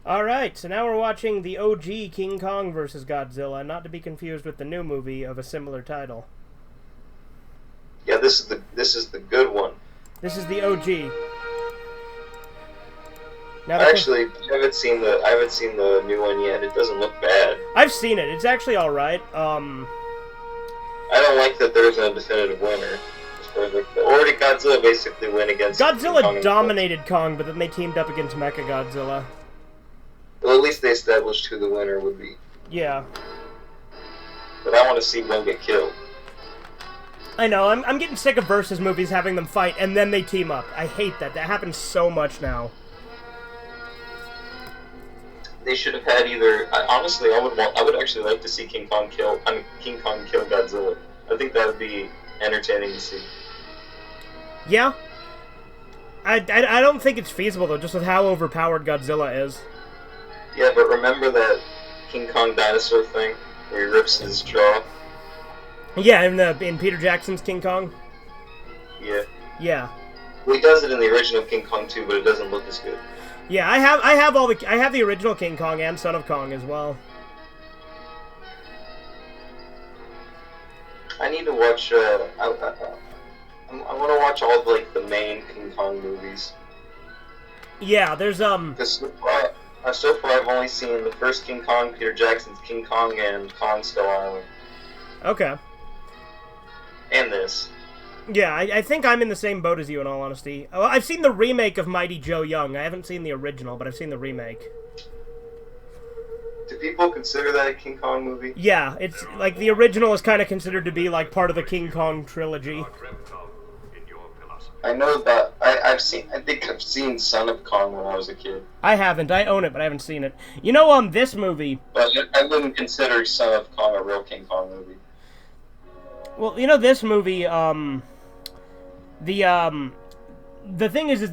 Alright, so now we're watching the OG King Kong vs. Godzilla, not to be confused with the new movie of a similar title. Yeah, this is the good one. This is the OG. Now Actually, I haven't seen the new one yet. It doesn't look bad. I've seen it. It's actually alright. I don't like that there isn't a definitive winner. Already Godzilla basically went against Godzilla Kong dominated Kong, but then they teamed up against Mechagodzilla. Well, at least they established who the winner would be. Yeah. But I want to see one get killed. I know, I'm getting sick of versus movies having them fight, and then they team up. I hate that. That happens so much now. They should have had either. Honestly, I would actually like to see King Kong kill Godzilla. I think that would be entertaining to see. Yeah. I don't think it's feasible, though, just with how overpowered Godzilla is. Yeah, but remember that King Kong dinosaur thing where he rips his jaw? Yeah, in Peter Jackson's King Kong? Yeah. Yeah. Well, he does it in the original King Kong too, but it doesn't look as good. Yeah, I have the original King Kong and Son of Kong as well. I need to watch. I want to watch all the main King Kong movies. Yeah, there's Because so far I've only seen the first King Kong, Peter Jackson's King Kong, and Kong Skull Island. Okay. And this. Yeah, I think I'm in the same boat as you, in all honesty. Oh, I've seen the remake of Mighty Joe Young. I haven't seen the original, but I've seen the remake. Do people consider that a King Kong movie? Yeah, it's like the original is kind of considered to be like part of the King Kong trilogy. I know that. I think I've seen Son of Kong when I was a kid. I haven't. I own it, but I haven't seen it. You know, this movie. But I wouldn't consider Son of Kong a real King Kong movie. Well, you know, this movie, the thing is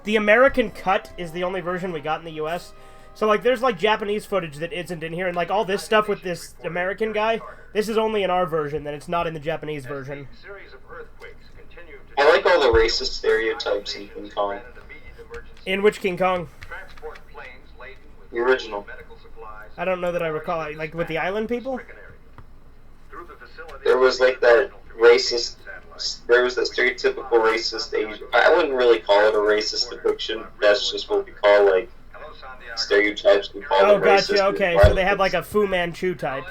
the American cut is the only version we got in the U.S. So, like, there's, like, Japanese footage that isn't in here, and, like, all this stuff with this American guy, this is only in our version, then it's not in the Japanese version. I like all the racist stereotypes in King Kong. In which King Kong? The original. I don't know that I recall. Like, with the island people? There was, like, that racist... There was that stereotypical racist Asian... I wouldn't really call it a racist depiction. That's just what we call, like, stereotypes. We call oh, it gotcha, racist. okay. So they had, like, a Fu Manchu type.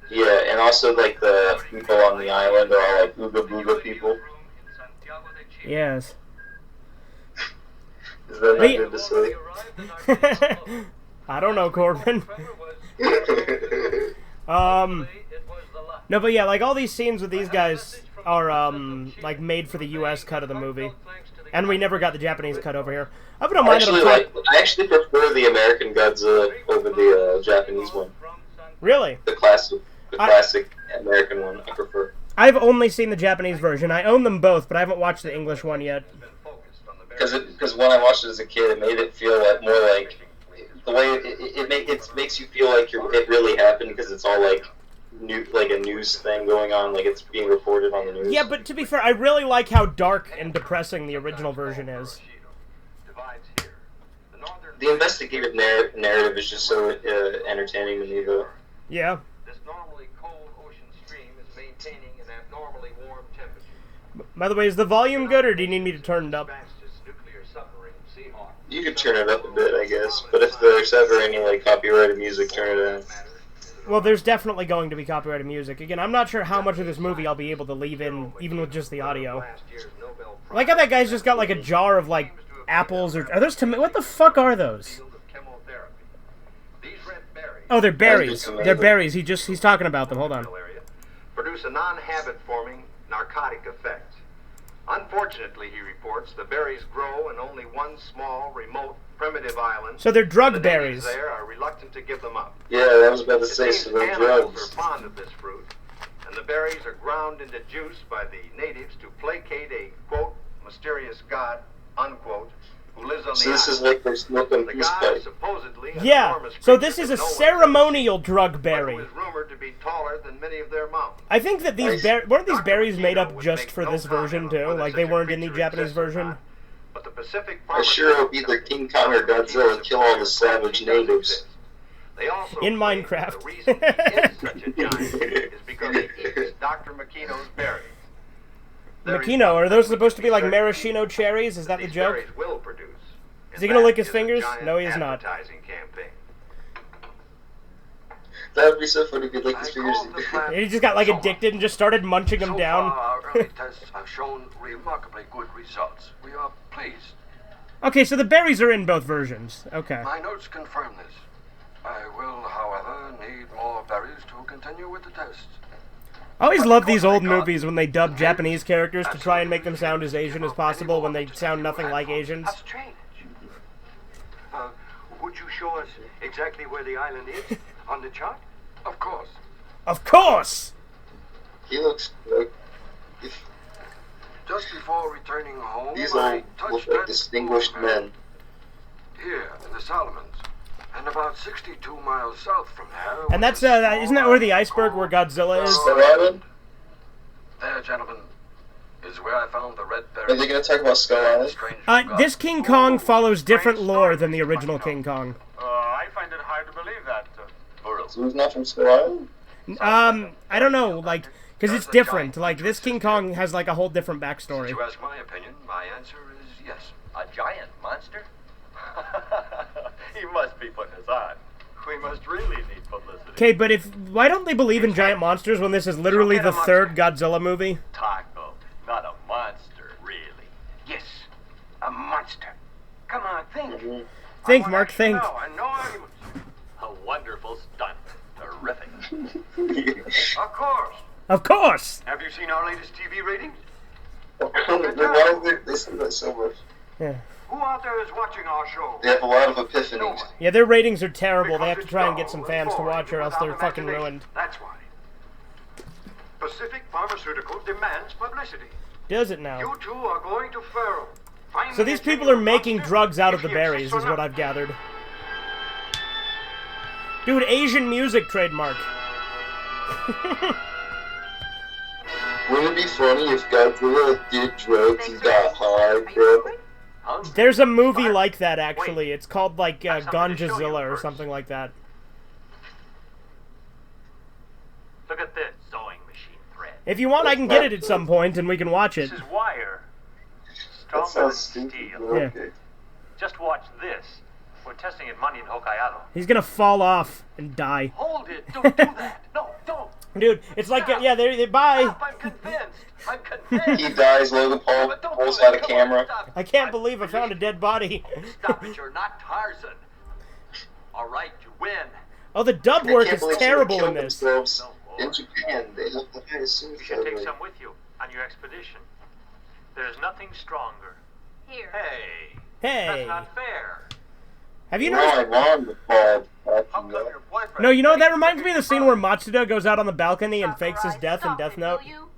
Yeah, and also, like, the people on the island are all, like, Ooga Booga people. Yes. Is that not good to say? I don't know, Corbin. No, but yeah, like, all these scenes with these guys are, like, made for the U.S. cut of the movie. And we never got the Japanese cut over here. I don't mind I actually prefer the American Godzilla over the Japanese one. Really? The classic American one, I prefer. I've only seen the Japanese version. I own them both, but I haven't watched the English one yet. Because when I watched it as a kid, it made it feel like more like the way it makes you feel like it really happened because it's all like a news thing going on, like it's being reported on the news. Yeah, but to be fair, I really like how dark and depressing the original version is. The investigative narrative is just so entertaining to me, though. Yeah. By the way, is the volume good, or do you need me to turn it up? You could turn it up a bit, I guess. But if there's ever any like copyrighted music, turn it down. Well, there's definitely going to be copyrighted music. Again, I'm not sure how much of this movie I'll be able to leave in, even with just the audio. I like how that guy's just got like a jar of like apples, or are those tomatoes? What the fuck are those? Oh, they're berries. They're berries. He's talking about them. Hold on. Produce a non-habit-forming narcotic effect. Unfortunately, he reports, the berries grow in only one small, remote, primitive island. So they're drug berries. The natives there are reluctant to give them up. Yeah, I was about to say, so they're animals drugs. are fond of this fruit, and the berries are ground into juice by the natives to placate a, quote, mysterious god, unquote, who lives on the So this island. is like they're smoking The peace god pipe. is supposedly an Yeah, enormous so creature this is that a no one ceremonial drug berry. Who is rumored to be taller than many of their mountains. I think that weren't these berries made up just for this version too? Like they weren't in the Japanese version? But the Pacific I sure hope either King Kong or Godzilla kill all the savage natives. They also In claim Minecraft. that the reason he is such a giant is because he eats Dr. Makino's berries. Makino, are those supposed to be like maraschino cherries? Is that the joke? Berries will produce. Is he gonna lick his That is a fingers? giant No, he is not. advertising campaign. That would be so funny if he licked his fingers. He just got like addicted and just started munching them down. Our early tests have shown remarkably good results. We are pleased. Okay, so the berries are in both versions. Okay. My notes confirm this. I will, however, need more berries to continue with the tests. I always love these old movies when they dub Japanese characters to try and make them sound as Asian as possible when they sound nothing like Asians. How strange. Would you show us exactly where the island is on the chart? Of course. Of course! He looks like... Just before returning home, These I all touched look like that distinguished pool men. here in the Solomons, and about 62 miles south from there. And that's, isn't that where the iceberg where Godzilla is? Skull Island? There, gentlemen, is where I found the red berry. Are they going to talk about Skull Island? This King Kong follows different lore than the original King Kong. I find it hard to believe that. So he's not from Skull Island? I don't know, like, because it's different. Like, this King Kong has, like, a whole different backstory. If you ask my opinion, my answer is yes. A giant monster? He must be putting us on. We must really need publicity. Okay, but why don't they believe in giant monsters when this is literally the third Godzilla movie? Taco, not a monster, really. Yes, a monster. Come on, think. Think, Mark, think. No arguments. A wonderful stunt. Terrific. Of course. Of course! Have you seen our latest TV ratings? Why do they say that so much? Yeah. Who out there is watching our show? They have a lot of epiphanies. Yeah, their ratings are terrible. They have to try and get some fans to watch or else they're fucking ruined. That's why. Pacific Pharmaceutical demands publicity. Does it now? You two are going to Faro. So these people are making drugs out of the berries, is what I've gathered. Dude, Asian music trademark. Wouldn't it be funny if Godzilla did drugs and got high, bro? There's a movie like that, actually. It's called, like, Godzilla or something like that. Look at this sewing machine thread. If you want, I can get it at some point and we can watch it. This is wire. That Stronger than sounds stupid, steel. but okay. Just watch this. We're testing it Monday in Hokkaido. He's gonna fall off and die. Hold it! Don't do that! No, don't! Dude, it's like, yeah, they bye. Stop! I'm convinced! I'm convinced! He dies, Logan Paul But don't pulls do that. out a Come on, camera. stop. I can't believe I found a dead body. Stop it! You're not Tarzan. All right, you win. Oh, the dub I work can't is believe terrible someone in killed this. themselves No in more. Japan. They have the highest You suicide should take rate. some with you on your expedition. There's nothing stronger. Here. Hey, Hey. that's not fair. Have you No, noticed? I won the ball. How come your boyfriend? No, you know, that reminds me of the scene where Matsuda goes out on the balcony and fakes his death in Stop Death it, Note. will you?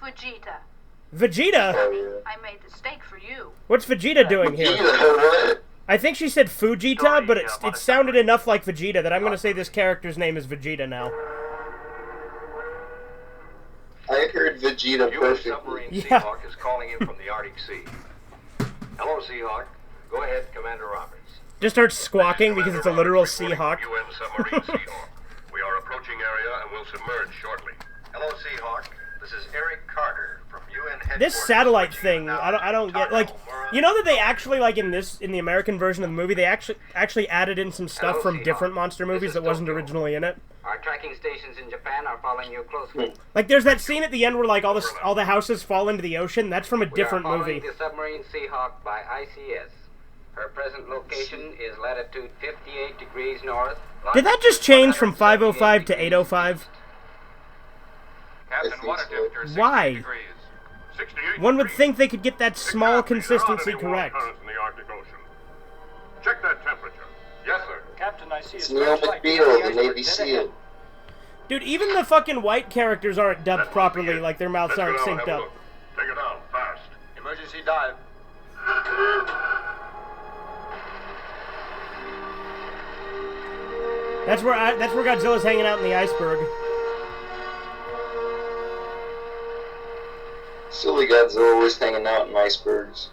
Vegeta, Vegeta? Oh, yeah. I made the steak for you. What's Vegeta doing here? What? I think she said Fujita, but it sounded enough like Vegeta that I'm gonna say this character's name is Vegeta now. I heard Vegeta U.S. perfectly. submarine Yeah. Seahawk is calling in from the Arctic Sea. Hello, Seahawk. Go ahead, Commander Roberts. Just starts squawking because it's a literal Seahawk. UN submarine Seahawk. We are approaching area and will submerge shortly. Hello, Seahawk. This is Eric Carter from UN headquarters. This satellite thing, I don't get, like, you know that they actually, like, in the American version of the movie, they actually added in some stuff from different monster movies that wasn't originally in it. Our tracking stations in Japan are following you closely. Like, there's that scene at the end where, like, all the houses fall into the ocean. That's from a different we are following movie. the submarine Seahawk by ICS. Her present location is latitude 58 degrees north. Did that just change from 505 to 805? Captain, think water so. temperature 68 Why? degrees. 68 One would degrees. think they could get that small Exactly. consistency Not any warm correct. currents in the Arctic Ocean. Check that temperature. Yes, sir. Captain, I see It's Neil McBeal, the Navy SEAL. Dude, even the fucking white characters aren't dubbed That's properly, it. like their mouths Let's aren't go down and synced have a up. look. Take it down, fast. Emergency dive. That's where Godzilla's hanging out in the iceberg. Silly Godzilla was hanging out in icebergs.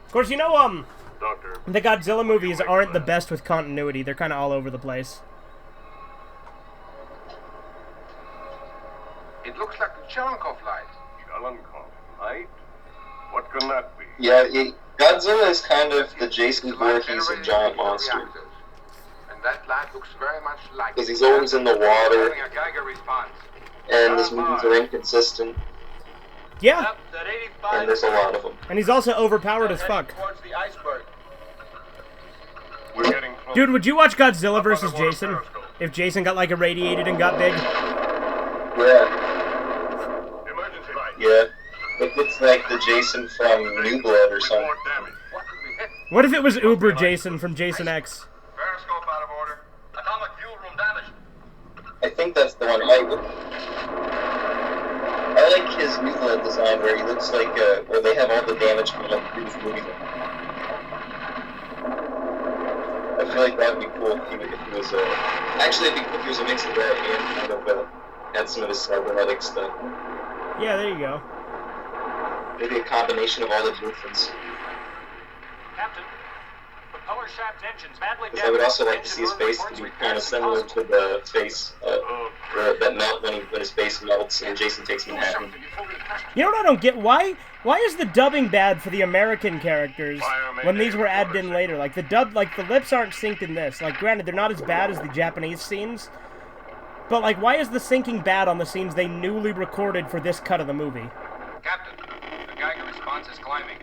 Of course, you know, Doctor. the Godzilla movies aren't the best with continuity. They're kind of all over the place. It looks like the Cherenkov light. Cherenkov light? What can that be? Yeah, Godzilla is kind of the Jason Voorhees of giant monster. And that light looks very much like... Because he's always in the water, Having a Geiger response. and his movies are inconsistent, Yeah, Up at 85. and there's a lot of them. and he's also overpowered as fuck. Towards the iceberg. We're getting close. Dude, would you watch Godzilla vs. Underwater Jason? periscope. If Jason got, like, irradiated and got big? Yeah, Emergency light. yeah. It looks like the Jason from New Blood or something. Report damage. What could we hit? What if it was Uber Jason from Jason X? Periscope out of order. Atomic fuel room damaged. I think that's the one. I like his New Blood design where he looks like, where they have all the damage from like previous movies. I feel like that would be cool if he was, actually it'd be cool if he was a mix of that and kind of, had some of his cybernetic stuff. Yeah, there you go. Maybe a combination of all the difference. Captain, propeller shaft engines badly Because I would also like to see his face to be kind of similar to the face that melt when his face melts and Jason takes Manhattan. You know what I don't get? Why is the dubbing bad for the American characters when these were added in later? Like, the lips aren't synced in this. Like, granted, they're not as bad as the Japanese scenes. But, like, why is the syncing bad on the scenes they newly recorded for this cut of the movie? Captain, the Geiger response is climbing.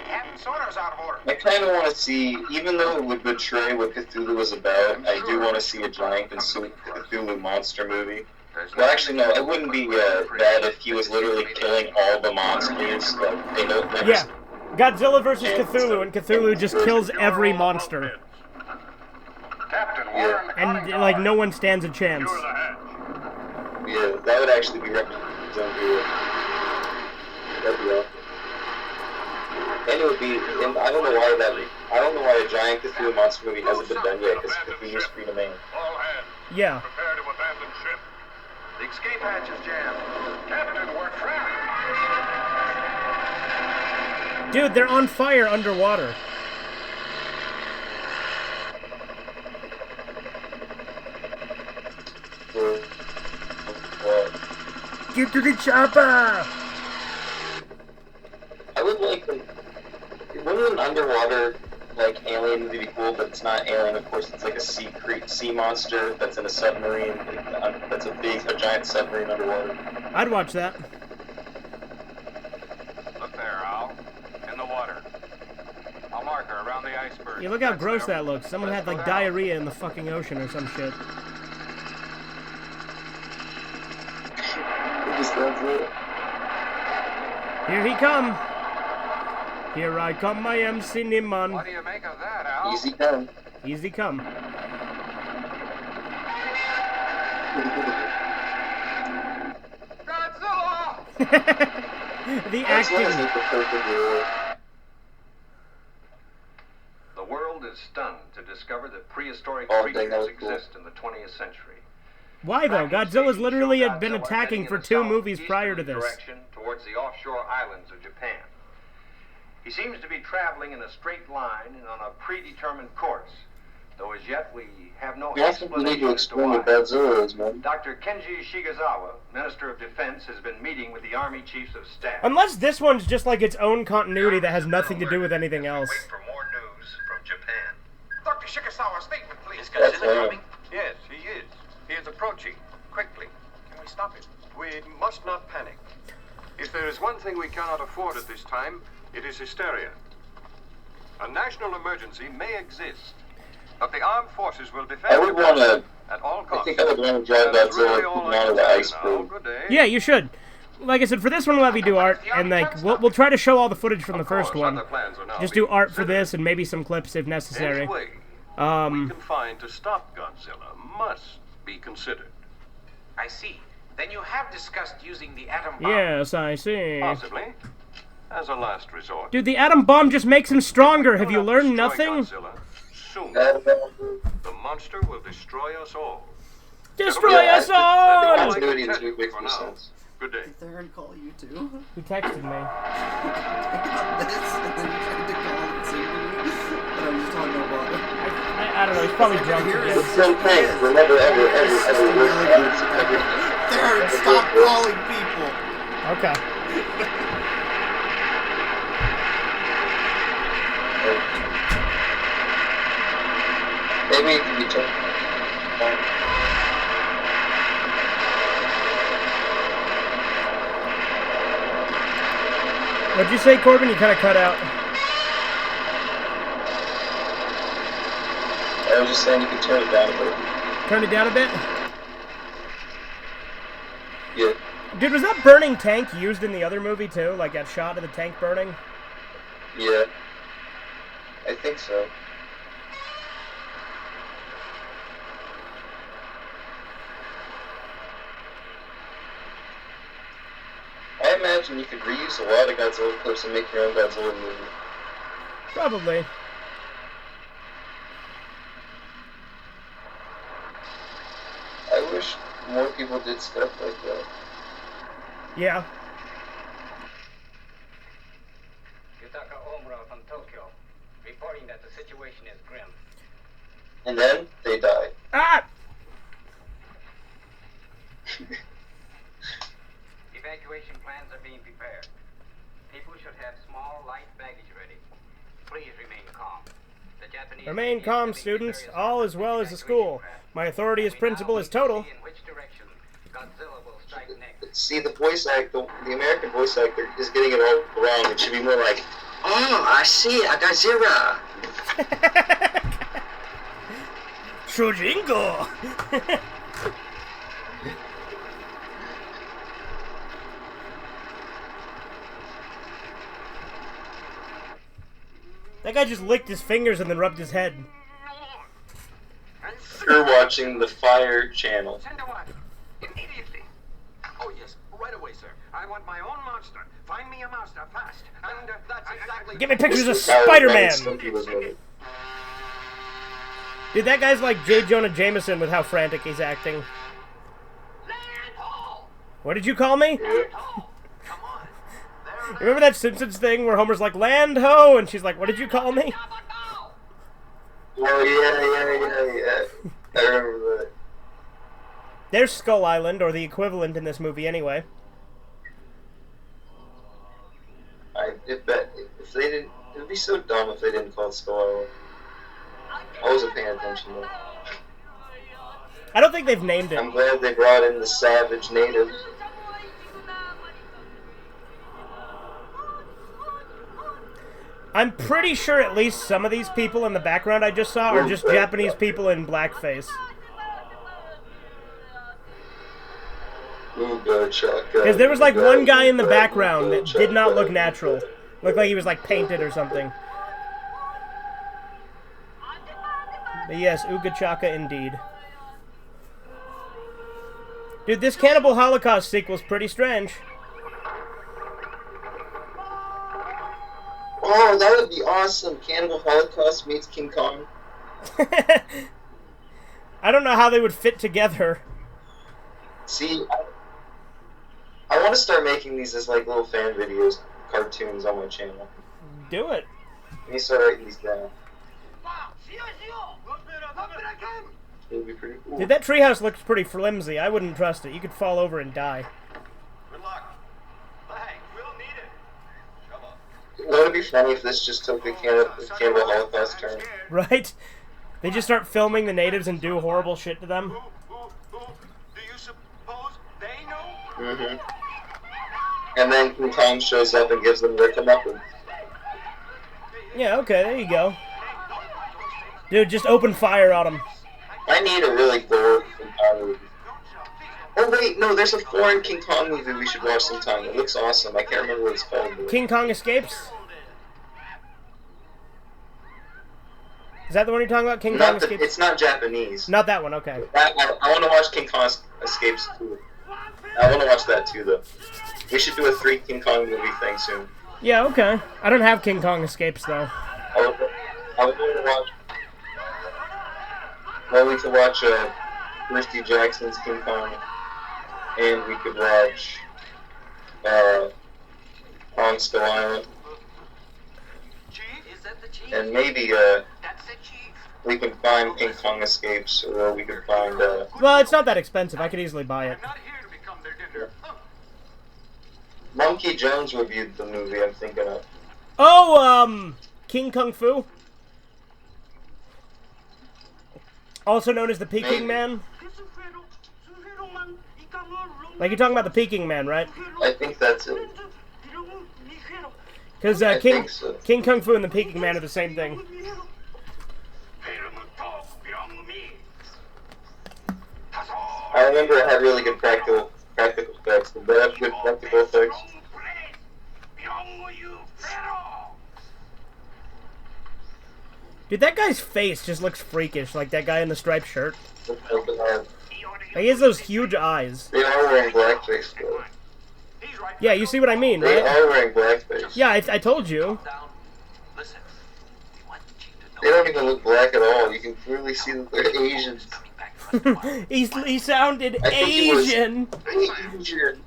Captain, sonar's out of order. I kind of want to see, even though it would betray what Cthulhu is about, I do want to see a giant Cthulhu monster movie. Well, actually, no, it wouldn't be bad if he was literally killing all the monsters. Yeah, Godzilla vs. Cthulhu, and Cthulhu just kills every monster. Captain, Yeah. And, like, no one stands a chance. Secure the hatch. Yeah, that would actually be representative. That'd be awesome. And it would be, and I don't know why a giant Cthulhu monster movie hasn't been done yet, because Cthulhu's free to make. All hands. Yeah. Prepare to abandon ship. The escape hatch is jammed. Captain, we're trapped. Dude, they're on fire underwater. Get to the chopper! I would like them. Wouldn't an underwater like alien movie be cool? But it's not alien, of course. It's like a sea monster that's in a submarine. That's a giant submarine underwater. I'd watch that. Look there, Al. In the water. I'll mark her around the iceberg. Yeah, look how That's gross them. that looks. Someone had, like, Let's go down. diarrhea in the fucking ocean or some shit. Here he come. Here I come, I am Cinnamon. What do you make of that, Al? Easy come. Easy come. Godzilla! The That's what I acting. think the perfect rule. The world is stunned to discover that prehistoric Oh, dang, that creatures was cool. exist in the 20th century. Why though? Godzilla's literally had been attacking for 2 movies prior to this. Direction towards the offshore islands of Japan. He seems to be traveling in a straight line and on a predetermined course, though as yet we have no You also need explanation to as to explain why. what Godzilla is, man. Dr. Kenji Shigezawa, Minister of Defense, has been meeting with the Army Chiefs of Staff. Unless this one's just like its own continuity that has nothing to do with anything else. Wait for more news from Japan. Dr. Shigezawa, statement, please. Is That's Godzilla right. coming? Yes, he is. He is approaching. Quickly. Can we stop it? We must not panic. If there is one thing we cannot afford at this time, it is hysteria. A national emergency may exist, but the armed forces will defend I would want to. at all I costs. think I would want to drive That's Godzilla really all I out can of the tell you iceberg. now. Good day. Yeah, you should. Like I said, for this one we'll have you do art, and like we'll try to show all the footage from the first Of course, one. other plans are now Just being do art for considered. this and maybe some clips if necessary. Any way we can find to stop Godzilla must be considered. I see. Then you have discussed using the atom bomb. Yes, I see. Possibly, as a last resort. Dude, the atom bomb just makes him stronger. Have you Do not learned destroy nothing? Godzilla. Soon, The the monster will destroy us all. Destroy us all! continuity doesn't make For more now. sense. Good day. Did Theron call you too? He texted me. I got this, and then he tried to call and sing to me, but I was just talking about water. I don't know, he's probably drunk Here again. it is. Same thing. Remember, every Theron, stop calling people! Okay. Maybe it can be turned. What'd you say, Corbin? You kind of cut out. I was just saying you could turn it down a bit. Turn it down a bit? Yeah. Dude, was that burning tank used in the other movie, too? Like that shot of the tank burning? Yeah. I think so. I imagine you could reuse a lot of Godzilla clips and make your own Godzilla movie. Probably. I wish more people did stuff like that. Yeah. Yutaka Omura from Tokyo, reporting that the situation is grim. And then they die. Ah! Evacuation plans are being prepared. People should have small, light baggage ready. Please remain calm. The Japanese Remain calm, students. All is well as the school. My authority as principal is total. In which direction Godzilla will strike next. See, the voice actor, the American voice actor, is getting it all wrong. It should be more like, oh, I see, I got Godzilla. Shojingo! That guy just licked his fingers and then rubbed his head. You're watching the Fire channel. Send a what? Immediately. Oh, yes. Right away, sir. I want my own monster. Find me a monster fast. And That's exactly... Give me pictures of This is how Spider-Man! Stumpy was moving. Dude, that guy's like J. Jonah Jameson with how frantic he's acting. What did you call me? Remember that Simpsons thing where Homer's like, land ho, and she's like, what did you call me? Oh, yeah. I remember that. There's Skull Island, or the equivalent in this movie anyway. I bet if they didn't, it would be so dumb if they didn't call it Skull Island. I wasn't paying attention though. I don't think they've named it. I'm glad they brought in the savage native. I'm pretty sure at least some of these people in the background I just saw are just Japanese people in blackface. Because there was like one guy in the background that did not look natural. Looked like he was like painted or something. But yes, Uga Chaka indeed. Dude, this Cannibal Holocaust sequel's pretty strange. Oh, that would be awesome. Cannibal Holocaust meets King Kong. I don't know how they would fit together. See, I want to start making these as like little fan videos, cartoons on my channel. Do it. Let me start writing these down. It would be pretty cool. Dude, that treehouse looks pretty flimsy. I wouldn't trust it. You could fall over and die. Good luck. Thanks. We'll need it. Come on. Wouldn't it be funny if this just took the Cannibal Holocaust turn? Right? They just start filming the natives and do horrible shit to them. Do you suppose they know? Mm-hmm. And then King Kong shows up and gives them their comeuppance. Yeah, okay, there you go. Dude, just open fire on them. I need a really gore King Kong movie. Oh wait, no, there's a foreign King Kong movie we should watch sometime. It looks awesome. I can't remember what it's called. But... King Kong Escapes? Is that the one you're talking about? King Kong Escapes? It's not Japanese. Not that one, okay. I want to watch King Kong Escapes too. I want to watch that too, though. We should do a 3 King Kong movie thing soon. Yeah, okay. I don't have King Kong Escapes, though. I would want to watch... Well, we could watch Rusty Jackson's King Kong, and we could watch on Skull Island. Chief? Is that the chief? And maybe, That's the chief. we can find King Kong escapes, or we can find, Well, it's not that expensive. I could easily buy it. I'm not here to become their dinner. Monkey Jones reviewed the movie I'm thinking of. Oh, King Kung Fu? Also known as the Peking Maybe. Man? Like, you're talking about the Peking Man, right? I think that's it. Because I King think so. King Kung Fu and the Peking Man are the same thing. I remember it had really good practical effects. Did that have good practical effects? Dude, that guy's face just looks freakish, like that guy in the striped shirt. They Like, he has those huge eyes. are wearing blackface, though. Yeah, you see what I mean, They right? are wearing blackface. Yeah, I told you. Listen, we want the chief to know They don't even look black at all. You can clearly see that they're Asians. coming back to us tomorrow. He sounded I think he was- Asian. Asian.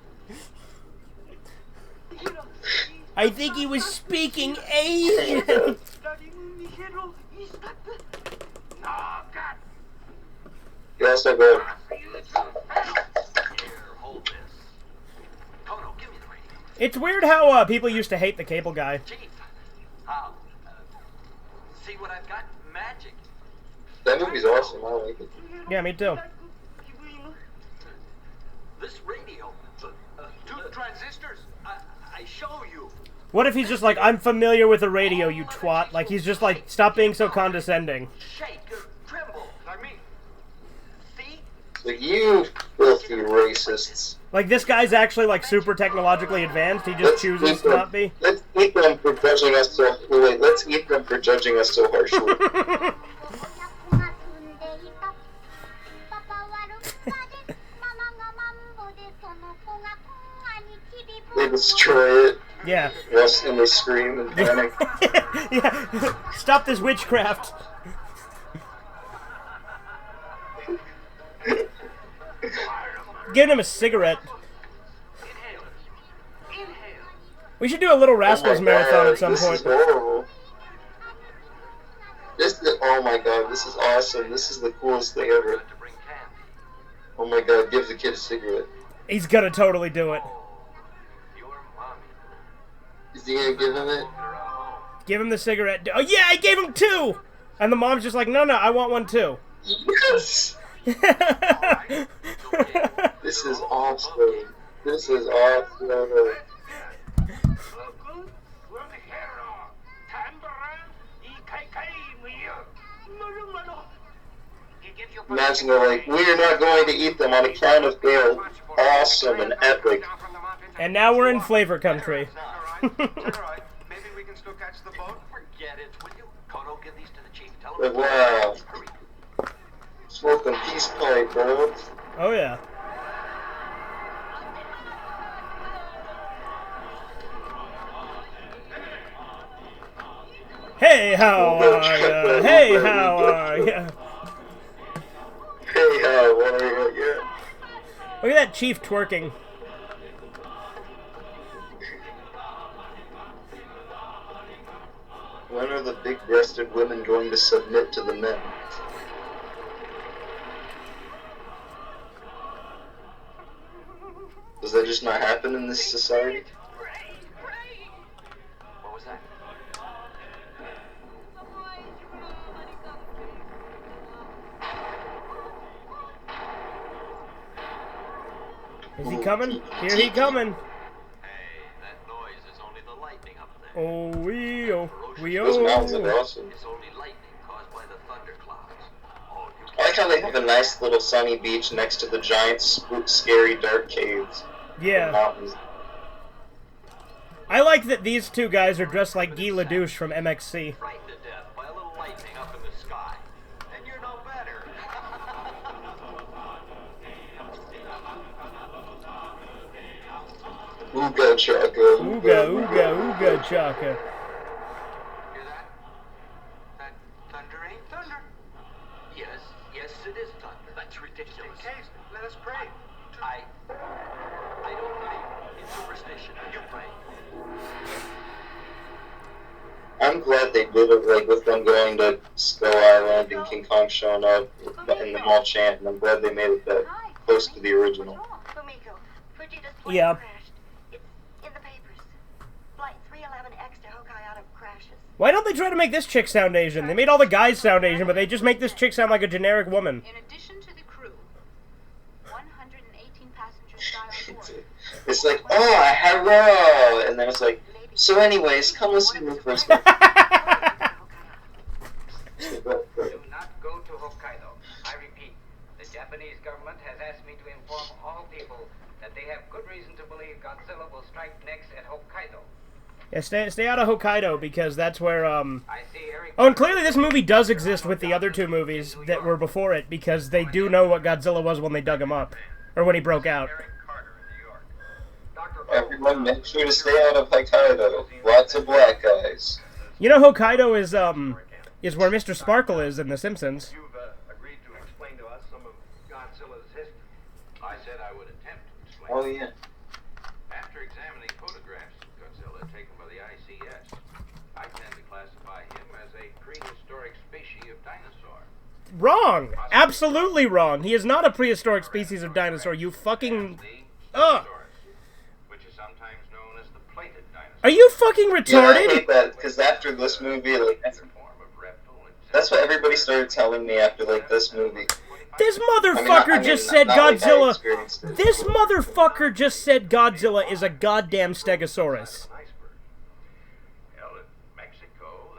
I think he was speaking Asian. You also go, Here, hold this. Toto, give me the radio. It's weird how people used to hate the cable guy. Chief, how? See what I've got? Magic. that movie's awesome. I like it. Yeah, me too. This radio, 2 transistors. I show you. What if he's just like, I'm familiar with the radio, you twat? Like, he's just like, stop being so condescending. Shake, tremble. I mean, see? Like, you filthy racists. Like, this guy's actually like super technologically advanced, he just chooses to not be. Let's eat them for judging us so. Wait, let's eat them for judging us so harshly. They destroy it. Yeah. Yes, and they scream and panic. Yeah. Stop this witchcraft. Give him a cigarette. We should do a little Rascals Oh my marathon God, at some this point. is horrible. Oh my God, this is awesome. This is the coolest thing ever. Oh my God, give the kid a cigarette. He's gonna totally do it. Is he gonna give him it? Give him the cigarette. Oh yeah, I gave him 2! And the mom's just like, no, I want one too. Yes! This is awesome. This is awesome. Imagine they're like, we are not going to eat them on account of they're awesome and epic. And now we're in flavor country. Maybe we can still catch the boat. Forget it, will you? Toto, give these to the chief. Tell him Like, to wow. hurry. Smoking peace pipe, bro. Oh yeah. Hey, how are ya? Hey, how are ya? Hey, how are you? Yeah. Look at that chief twerking. When are the big-breasted women going to submit to the men? Does that just not happen in this society? What was that? Is he coming? Here he coming. Hey, that noise is only the lightning up there. Oh, we Those mountains are oh. awesome. It's only lightning caused by the thunderclouds. Oh, you I like how they have a nice little sunny beach next to the giant, scary, dark caves. Yeah. Mountains. I like that these two guys are dressed like Guy Ledouche from MXC. frightened to death by a little lightning up in the sky. And you're no better. Ooga chaka. Ooga chaka. Hear that? That thunder ain't thunder. Yes, it is thunder. That's ridiculous. Case, let us pray. I don't believe in superstition. mission are you playing? I'm glad they did it, like, with them going to Skull Island and King Kong showing up in the mall chant, and I'm glad they made it that close to the original. Fumiko, Fujita's plane Yeah. crashed. It's in the papers. Flight 311X to Hokkaido crashes. Why don't they try to make this chick sound Asian? They made all the guys sound Asian, but they just make this chick sound like a generic woman. In addition to the crew, 118 passengers died on board. It's like, oh, hello! And then it's like, so anyways, come listen to me for a second. Do not go to Hokkaido. I repeat, the Japanese government has asked me to inform all people that they have good reason to believe Godzilla will strike next at Hokkaido. Yeah, stay out of Hokkaido, because that's where, I see Eric. Oh, and clearly this movie does exist with the other two movies that were before it, because they do know what Godzilla was when they dug him up. Or when he broke out. Everyone make sure to stay out of Hokkaido. Lots of black guys. You know Hokkaido is where Mr. Sparkle is in The Simpsons. You've agreed to explain to us some of Godzilla's history. I said I would attempt to explain. Oh, yeah. After examining photographs of Godzilla taken by the ICS, I tend to classify him as a prehistoric species of dinosaur. Wrong! Absolutely wrong! He is not a prehistoric species of dinosaur, you fucking... Ugh! Which is sometimes known as the plated dinosaur. Are you fucking Yeah, I retarded? hate that, because after this movie, like, that's what everybody started telling me after, like, this movie. This motherfucker just said not like I Godzilla... experienced it. This motherfucker just said Godzilla is a goddamn Stegosaurus.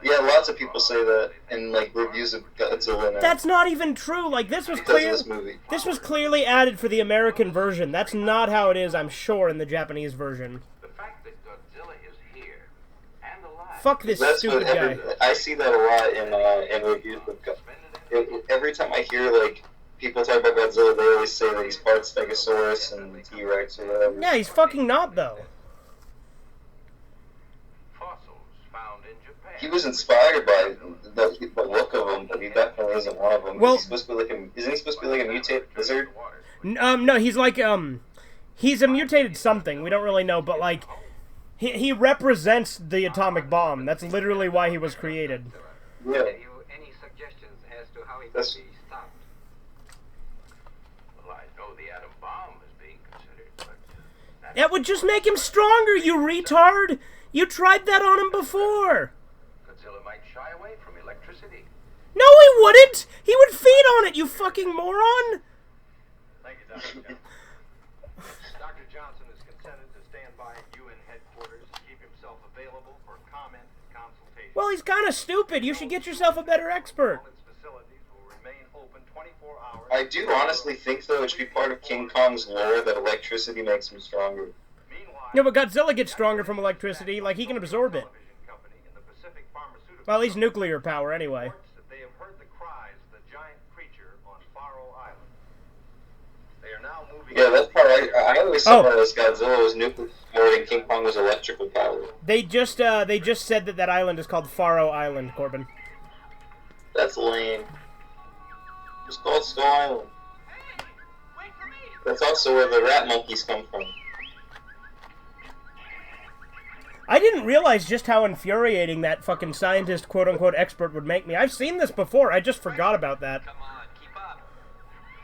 Yeah, lots of people say that in, like, reviews of Godzilla now. That's not even true. Like, this was Because of clear. this movie. This was clearly added for the American version. That's not how it is, I'm sure, in the Japanese version. The fact that Godzilla is here and alive. Fuck this That's stupid what guy. I see that a lot in reviews of Godzilla. Every time I hear, like, people talk about Godzilla, they always say that he's part Stegosaurus and T-Rex or whatever. Yeah, he's fucking not, though. Fossils found in Japan. He was inspired by the look of him, but he definitely isn't one of them. Well- He's supposed to be like isn't he supposed to be like a mutated lizard? No, he's like, he's a mutated something. We don't really know, but, like, he represents the atomic bomb. That's literally why he was created. Yeah. Have you any suggestions as to how he could That's- be stopped? Well, I know the atom bomb is being considered, but That would just make him stronger, you retard! You tried that on him before! Godzilla might shy away from electricity. No, he wouldn't! He would feed on it, you fucking moron! Thank you, Dr. Johnson. Dr. Johnson has consented to stand by at UN headquarters to keep himself available for comment and consultation. Well, he's kind of stupid. You should get yourself a better expert. All its facilities will remain open 24 hours. I do honestly think, though, it should be part of King Kong's lore that electricity makes him stronger. Meanwhile, No, but Godzilla gets stronger from electricity. Like, he can absorb it. television company in the Pacific Pharmaceutical Well, at least nuclear power, anyway. reports that they have heard the cries of the giant creature on Faro Island. They are now moving. Yeah, that's part I always saw Oh. that as Godzilla was nuclear powered and King Kong was electrical powered. They just said that island is called Faro Island, Corbin. That's lame. It's called Skull Island. That's also where the rat monkeys come from. I didn't realize just how infuriating that fucking scientist, quote-unquote, expert would make me. I've seen this before. I just forgot about that. Come on, keep up.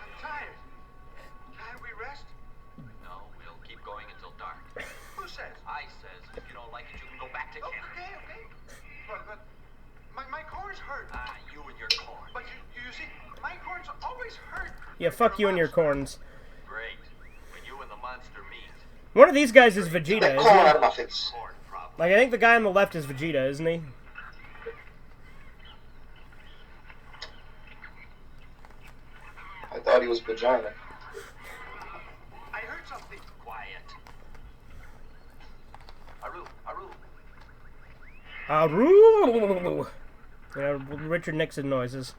I'm tired. Can't we rest? No, we'll keep going until dark. Who says? I says, if you don't like it, you can go back to camp. Okay. But my corns hurt. Ah, you and your corn. But you see, my corns always hurt. Yeah, fuck you and your corns. Great. When you and the monster meet, One of these guys is Vegeta, That isn't corn out he? of my face. corn problem. Like, I think the guy on the left is Vegeta, isn't he? I thought he was vagina. I heard something. Quiet. Aru. Aru. Yeah, Richard Nixon noises.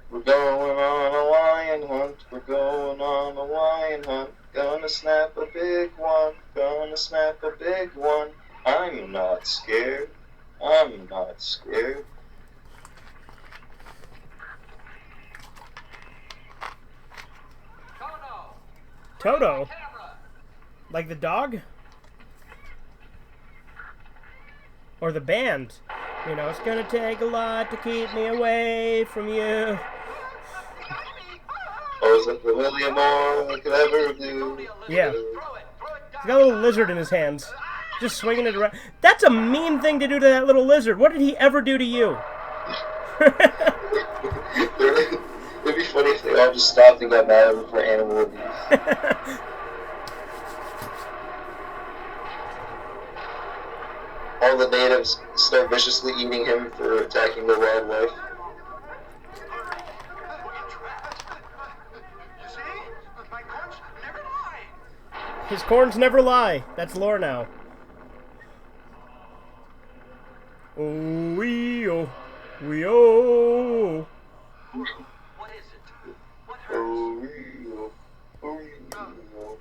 We're going on a lion hunt. We're going on a lion hunt. Gonna snap a big one. Gonna snap a big one. I'm not scared. I'm not scared. Toto. Like the dog? Or the band. You know, it's gonna take a lot to keep me away from you. Oh, is it the William more than could ever do? Yeah. He's got a little lizard in his hands. Just swinging it around. That's a mean thing to do to that little lizard. What did he ever do to you? It'd be funny if they all just stopped and got mad at him for animal abuse. All the natives start viciously eating him for attacking the wildlife. His corns never lie. That's lore now. Oh, wee oh. Wee oh. What is it? What Oh, hurts? wee oh. Oh, wee oh.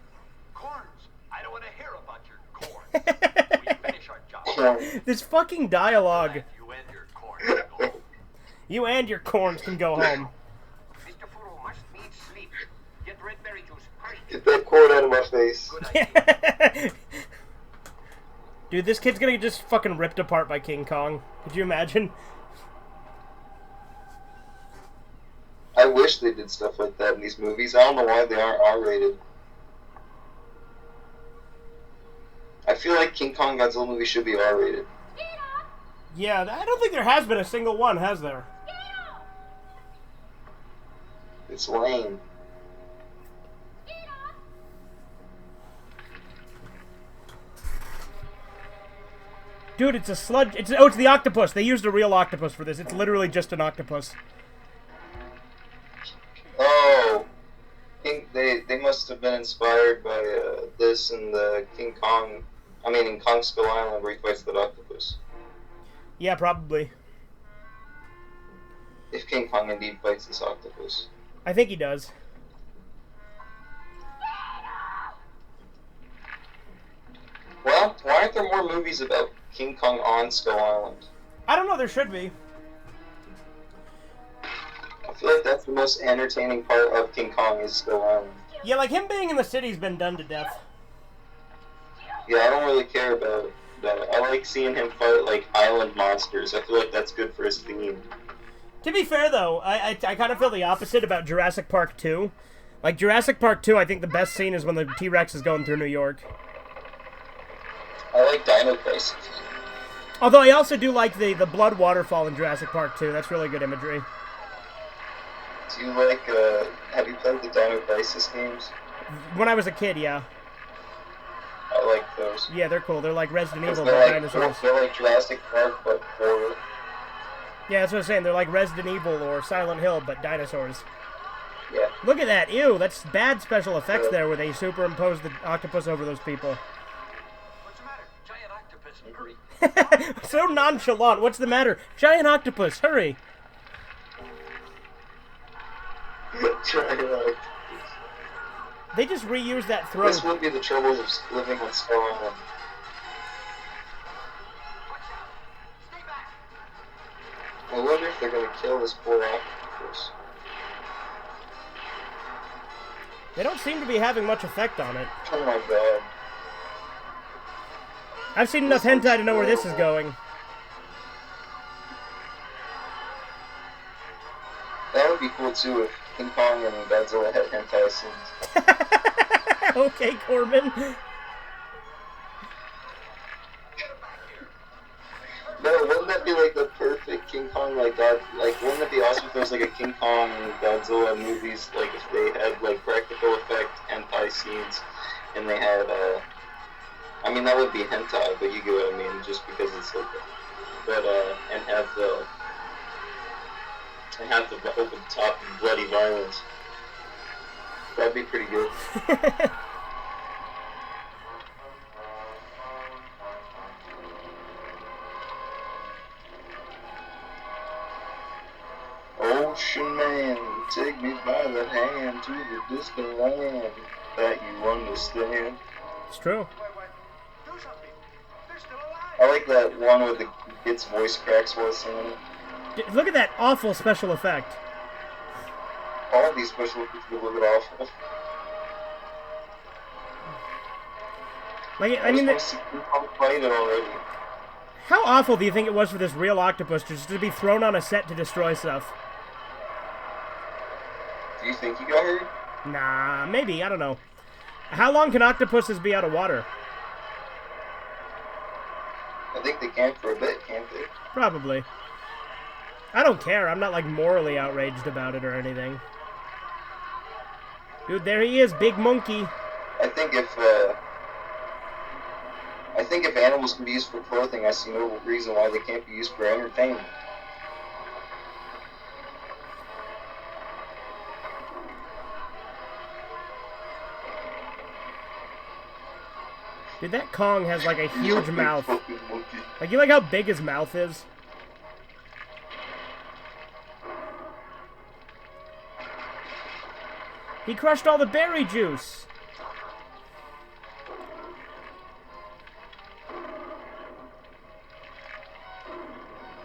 Corns. I don't want to hear about your corns. We finish our job. This fucking dialogue. You and your corns go. You and your corns can go home. Mr. Furo must need sleep. Get red berry juice. Hurry. Get that cord out of my face. Dude, this kid's gonna get just fucking ripped apart by King Kong. Could you imagine? I wish they did stuff like that in these movies. I don't know why they aren't R-rated. I feel like King Kong Godzilla movies should be R-rated. Yeah, I don't think there has been a single one, has there? It's lame. Dude, it's a sludge. It's the octopus. They used a real octopus for this. It's literally just an octopus. Oh, they must have been inspired by this and the King Kong. I mean, in Kong Skull Island, where he fights that octopus. Yeah, probably. If King Kong indeed fights this octopus. I think he does. Well, why aren't there more movies about King Kong on Skull Island? I don't know. There should be. I feel like that's the most entertaining part of King Kong is Skull Island. Yeah, like him being in the city's been done to death. Yeah, I don't really care about that. I like seeing him fight like island monsters. I feel like that's good for his theme. To be fair, though, I kind of feel the opposite about Jurassic Park 2. Like, Jurassic Park 2, I think the best scene is when the T-Rex is going through New York. I like Dino Crisis. Although I also do like the blood waterfall in Jurassic Park 2. That's really good imagery. Do you like, have you played the Dino Crisis games? When I was a kid, yeah. I like those. Yeah, they're cool. They're like Resident Evil, They're but like, dinosaurs. they're like Jurassic Park, but horror. Yeah, that's what I'm saying. They're like Resident Evil or Silent Hill, but dinosaurs. Yeah. Look at that. Ew, that's bad special effects there where they superimpose the octopus over those people. What's the matter? Giant octopus. Hurry. So nonchalant. What's the matter? Giant octopus, hurry. Giant octopus. They just reused that throw. This would be the troubles of living on Skull Island. I wonder if they're gonna kill this poor octopus. They don't seem to be having much effect on it. Oh my god. I've seen enough hentai to know where this is going. That would be cool too if King Kong and Godzilla had hentai scenes. Okay, Corbin. No, wouldn't that be like the perfect King Kong, like that? Like, wouldn't it be awesome if there was like a King Kong and Godzilla movies, like if they had like practical effect hentai scenes, and they had, I mean that would be hentai, but you get what I mean, just because it's like, but and have the over the top bloody violence. That'd be pretty good. Ocean man, take me by the hand to the distant land that you understand. It's true. Do something. They're still alive. I like that one where the kid's voice cracks while singing. Look at that awful special effect. All of these special effects look awful. Like, I mean, just want to see King Kong fight it already. how awful do you think it was for this real octopus just to be thrown on a set to destroy stuff? Do you think he got hurt? Nah, maybe. I don't know. How long can octopuses be out of water? I think they can for a bit, can't they? Probably. I don't care. I'm not, like, morally outraged about it or anything. Dude, there he is, big monkey. I think if animals can be used for clothing, I see no reason why they can't be used for entertainment. Dude, that Kong has, like, a huge mouth. Like, you like how big his mouth is? He crushed all the berry juice.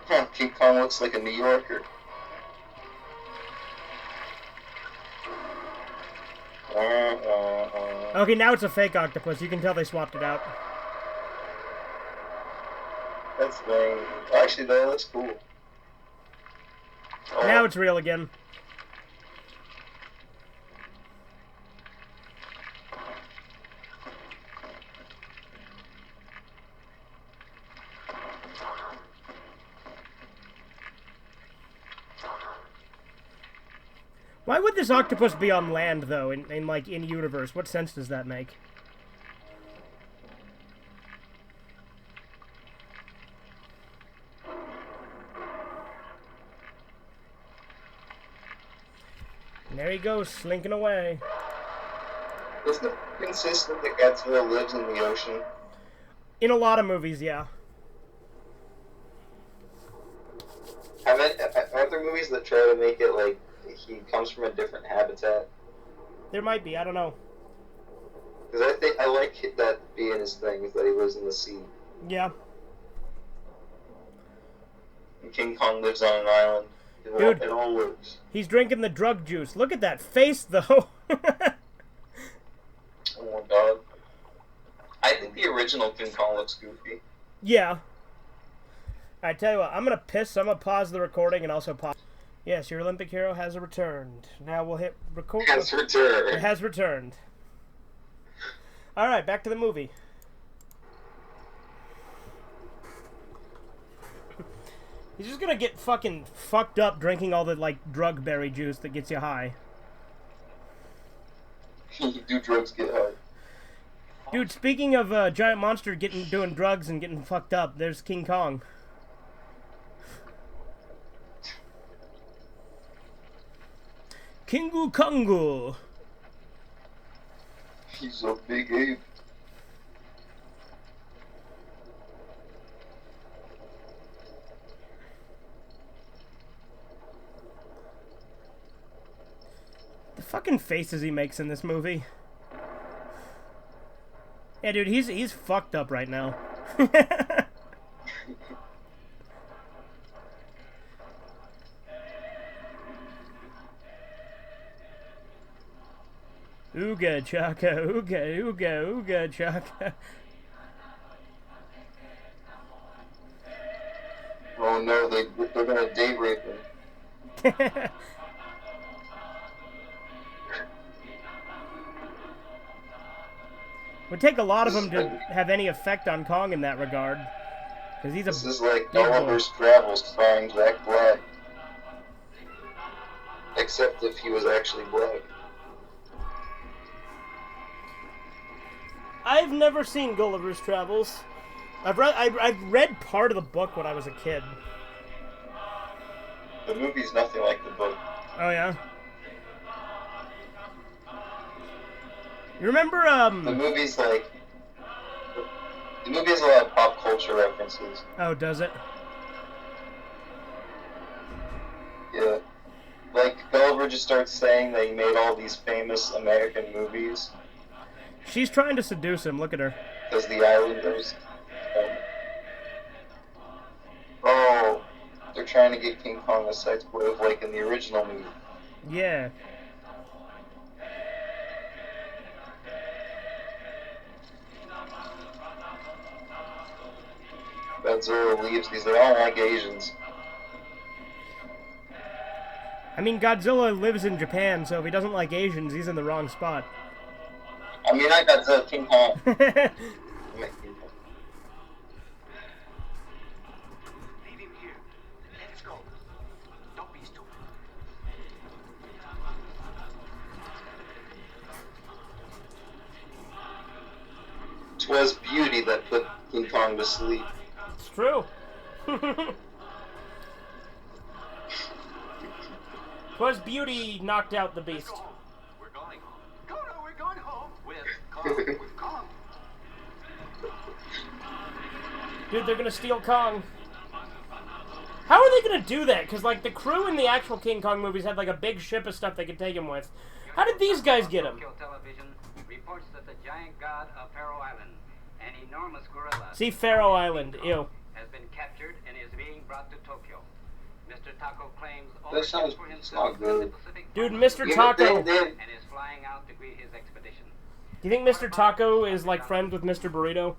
Huh, King Kong looks like a New Yorker. Okay, now it's a fake octopus. You can tell they swapped it out. That's lame. Actually, that looks cool. Oh. Now it's real again. Why would this octopus be on land, though, in like, in-universe? What sense does that make? And there he goes, slinking away. Isn't it consistent that Godzilla lives in the ocean? In a lot of movies, yeah. Are there movies that try to make it like he comes from a different habitat? There might be, I don't know. Because I like that being his thing, is that he lives in the sea. Yeah. And King Kong lives on an island. Dude, it all works. He's drinking the drug juice. Look at that face, though. Oh my god. I think the original King Kong looks goofy. Yeah. I tell you what, I'm gonna piss. I'm gonna pause the recording and also pause. Yes, your Olympic hero has returned. Now we'll hit record. Has returned. It has returned. All right, back to the movie. He's just gonna get fucking fucked up drinking all the, like, drug berry juice that gets you high. Do drugs get high? Dude, speaking of a giant monster doing drugs and getting fucked up, there's King Kong. Kingu Kongu. He's a big ape. The fucking faces he makes in this movie. Yeah, dude, he's fucked up right now. Ooga chaka, ooga, ooga, ooga chaka. Oh no, they're gonna date rape him. Would take a lot of them to have any effect on Kong in that regard. Because he's a This is like Gulliver's Travels starring Jack Black. Except if he was actually black. I've never seen Gulliver's Travels. I've read part of the book when I was a kid. The movie's nothing like the book. Oh yeah? You remember, The movie's like... The movie has a lot of pop culture references. Oh, does it? Yeah. Like, Gulliver just starts saying that he made all these famous American movies. She's trying to seduce him, look at her. Because the Islanders... Oh, they're trying to get King Kong a sex slave like in the original movie. Yeah. Godzilla leaves. He's like, I don't like Asians. I mean, Godzilla lives in Japan, so if he doesn't like Asians, he's in the wrong spot. I mean, I got King Kong. Leave him here. Let's go. Don't be stupid. 'Twas beauty that put King Kong to sleep. It's true. 'Twas beauty knocked out the beast. We're going home. Kono, we're going home. With Kong. Dude, they're gonna steal Kong. How are they gonna do that? Because, like, the crew in the actual King Kong movies had, like, a big ship of stuff they could take him with. How did these guys get him? Tokyo Television reports that the giant god of Faroe Island, an enormous gorilla, See, Faroe Island. Ew. has been captured and is being brought to Tokyo. Mr. Taco claims That sounds ownership for it's himself not in the good. Pacific Dude, Northwest Mr. Taco. They- and is flying out to greet his expedition. Do you think Mr. Taco is, like, friends with Mr. Burrito?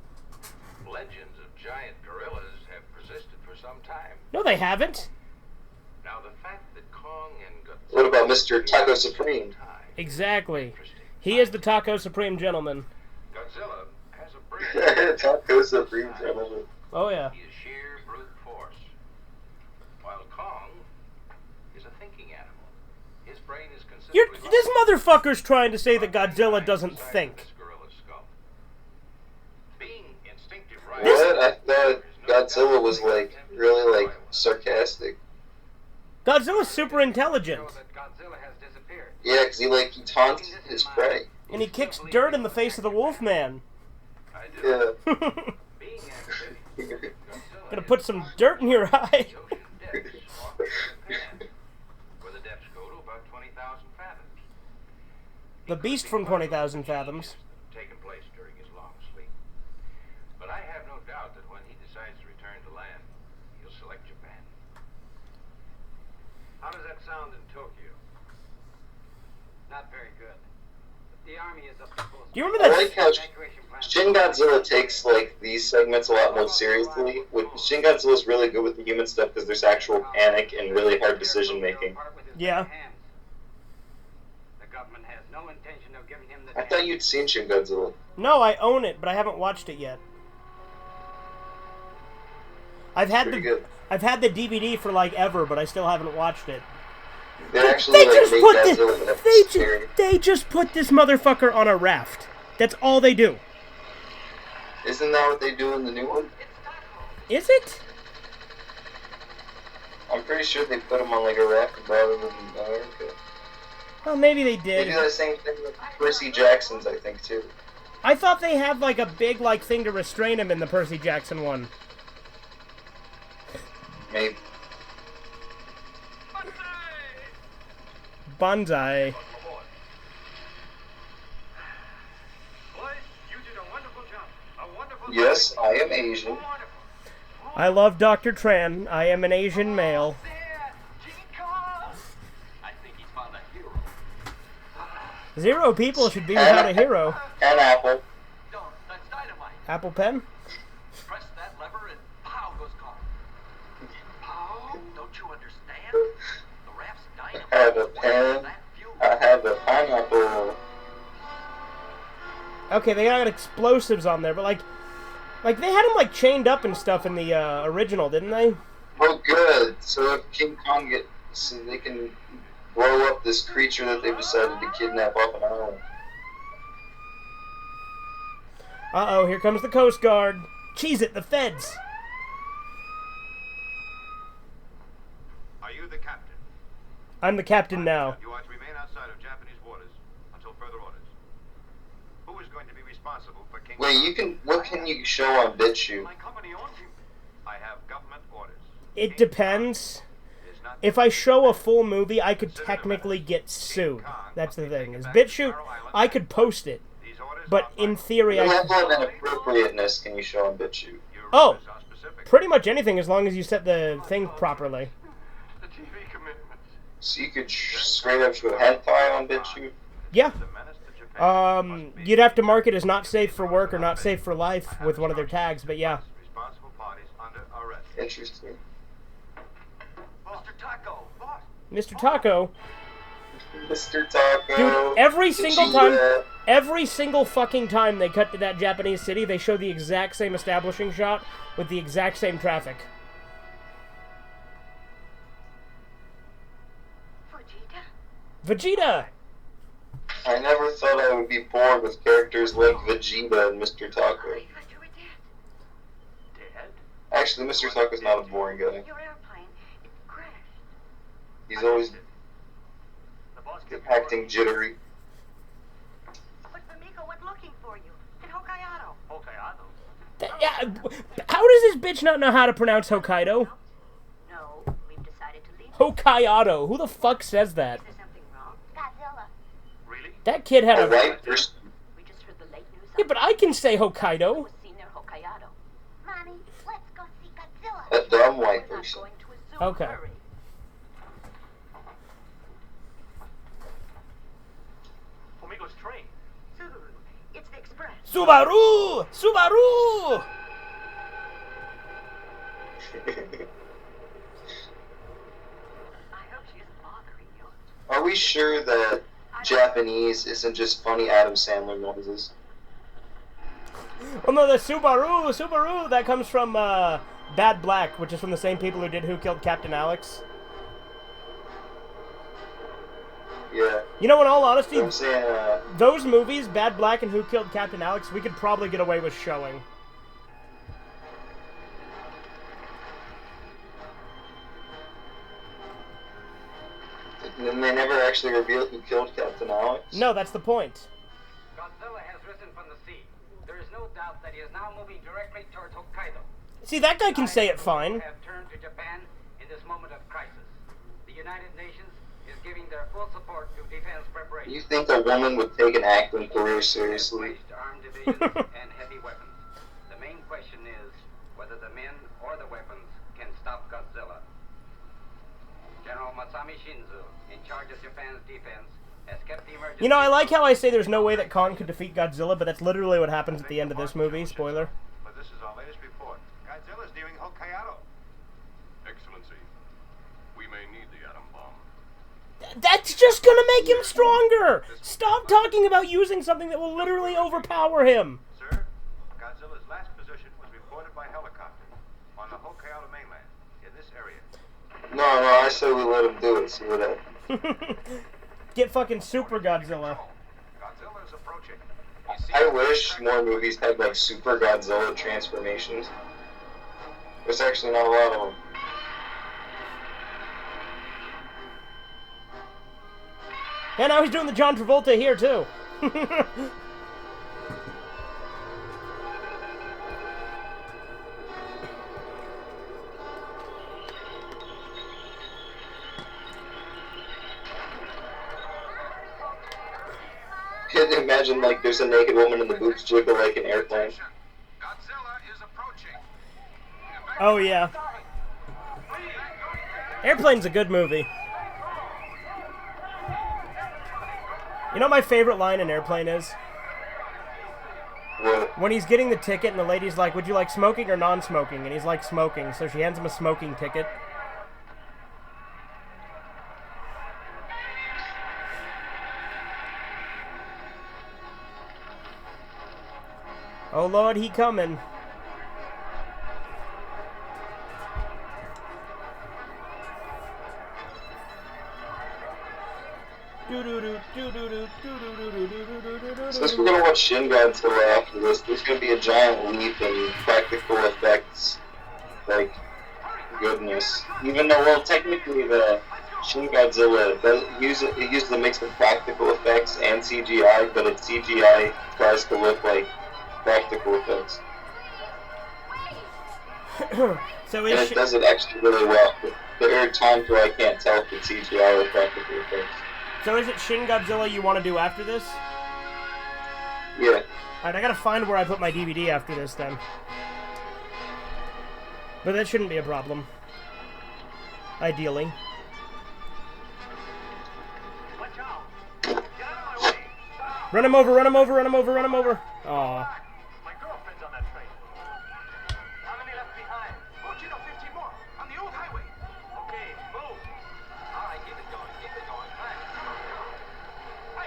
Legends of giant gorillas have persisted for some time. No, they haven't. Now, the fact that Kong and Godzilla... What about Mr. Taco Supreme? Exactly. He is the Taco Supreme gentleman. Godzilla has a brain. Taco Supreme, gentlemen. Oh, yeah. He is sheer brute force. While Kong is a thinking animal. His brain is considerably... This motherfucker's trying to say that Godzilla doesn't think. This gorilla's skull. Being instinctive What? right... I thought Godzilla was, like, really, like, sarcastic. Godzilla's super intelligent. Show that Godzilla has disappeared. Yeah, because he taunts his prey. And he kicks dirt in the face of the Wolfman. I do. Yeah. Being amphibious, Godzilla Gonna is put some dirt in your eye. the ocean depths off of Japan, where the depths go to about 20,000 fathoms. The beast from 20,000 fathoms. Taken place during his long sleep. But I have no doubt that when he decides to return to land, he'll select Japan. How does that sound in Tokyo? Not very good. The army is up to full Do you remember I that? like how evacuation plan. Shin Godzilla takes, like, these segments a lot more seriously. Shin Godzilla's really good with the human stuff because there's actual panic and really hard decision making. Yeah. The government has no intention of giving him the I thought you'd seen Shin Godzilla. No, I own it, but I haven't watched it yet. I've had Pretty good. I've had the DVD for like ever, but I still haven't watched it. They actually like just made put Godzilla they just put this motherfucker on a raft. That's all they do. Isn't that what they do in the new one? Is it? I'm pretty sure they put him on like a raft rather than America. Well, maybe they They did. do that same thing with Percy Jackson's, I think, too. I thought they had like a big like thing to restrain him in the Percy Jackson one. Maybe. Bonsai. Boys, you did a wonderful job. A wonderful Yes, I am Asian. I love Dr. Tran. I am an Asian male. I think he's found a hero. 0 people should be without a hero. And Apple. No, that's dynamite. Apple Pen? Press that lever and pow goes Kong. Pow? Don't you understand? The raft's dynamite. I have a pen. I have a pineapple. Okay, they got explosives on there, but like they had him like chained up and stuff in the original, didn't they? Oh, good. So if King Kong gets, so they can blow up this creature that they've decided to kidnap off an island. Uh-oh, here comes the Coast Guard. Cheese it, the feds. Are you the captain? I'm the captain now. You are to remain outside of Japanese waters until further orders. Who is going to be responsible for King Wait, Kong? you can. What can you show on BitChute? My company owns him. I have government orders. It depends. It is not If I show a full movie, I could technically get sued. That's the thing. Is BitChute, I could post it, these orders but are in final. theory, What I level of inappropriateness can you show on BitChute? Your Oh, orders are specific. pretty much anything as long as you set the thing properly. The TV commitments. So you could straight up show hentai on BitChute? Yeah. The menace to Japan must be You'd have to mark it as not safe for work or not safe for life with one of their tags, but yeah. responsible parties under arrest. Interesting. Mr. Taco, boss. Mr. Taco. Mr. Taco. Dude, every single Vegeta. time, every single fucking time they cut to that Japanese city, they show the exact same establishing shot with the exact same traffic. Vegeta! I never thought I would be bored with characters like Vegeta and Mr. Taco. Dead? Actually, Mr. Taco's not a boring guy. Your airplane, it crashed. He's always The boss kept acting jittery. But Famiko went looking for you in Hokkaido. Hokkaido. How does this bitch not know how to pronounce Hokkaido? No, we've decided to leave. Hokkaido. Who the fuck says that? Is there something wrong? Godzilla. Really? That kid had A a... white person. We just heard the late news. Yeah, but I can say Hokkaido. was seen near Hokkaido. Mommy, let's go see Godzilla. A dumb white We're not person. going to a zoo. Okay. Hurry. Fumiko's train. Subaru, it's the express. Subaru! Subaru! I hope she isn't bothering you. Are we sure that Japanese isn't just funny Adam Sandler noises? Oh no, the Subaru, that comes from Bad Black, which is from the same people who did Who Killed Captain Alex. Yeah. You know, in all honesty, I'm saying, those movies, Bad Black and Who Killed Captain Alex, we could probably get away with showing. and they never actually revealed who killed Captain Alex. No, that's the point. Godzilla has risen from the sea. There is no doubt that he is now moving directly towards Hokkaido. See, that guy can say it fine. Have turned to Japan in this moment of crisis. The United Nations is giving their full support to defense preparation. You think a woman would take an acting career seriously? Armed divisions and heavy weapons. The main question is whether the men or the weapons can stop Godzilla. General Masami Shinzo, in charge of Japan's defense, has kept the emergency... You know, I like how I say there's no way that Kong could defeat Godzilla, but that's literally what happens at the end of this movie. Spoiler. But this is our latest report. Godzilla's nearing Hokkaido. Excellency, we may need the atom bomb. That's just gonna make him stronger! Stop talking about using something that will literally overpower him! Sir, Godzilla's last position was reported by helicopter on the Hokkaido mainland, in this area. No, I say we let him do it. See what happens. Get fucking Super Godzilla. Godzilla is approaching. I wish more movies had like Super Godzilla transformations. There's actually not a lot of them. Yeah, now he's doing the John Travolta here, too. Imagine like there's a naked woman and the boobs jiggle like an airplane. Godzilla is approaching. Oh, yeah. Airplane's a good movie. You know what my favorite line in Airplane is? What? When he's getting the ticket and the lady's like, would you like smoking or non-smoking? And he's like, smoking. So she hands him a smoking ticket. Oh Lord, he coming. Since we're gonna watch Shin Godzilla after this, there's gonna be a giant leap in practical effects. Like, goodness. Even though, well, technically the Shin Godzilla it uses a mix of practical effects and CGI, but its CGI tries to look like practical effects. So And it does it actually really well. But there are times where I can't tell if it's CGI or practical effects. So is it Shin Godzilla you want to do after this? Yeah. Alright, I gotta find where I put my DVD after this then. But that shouldn't be a problem. Ideally. Watch out! Get out of my way! Stop! Run him over, run him over, run him over, run him over. Aw. My girlfriend's on that train. How many left behind?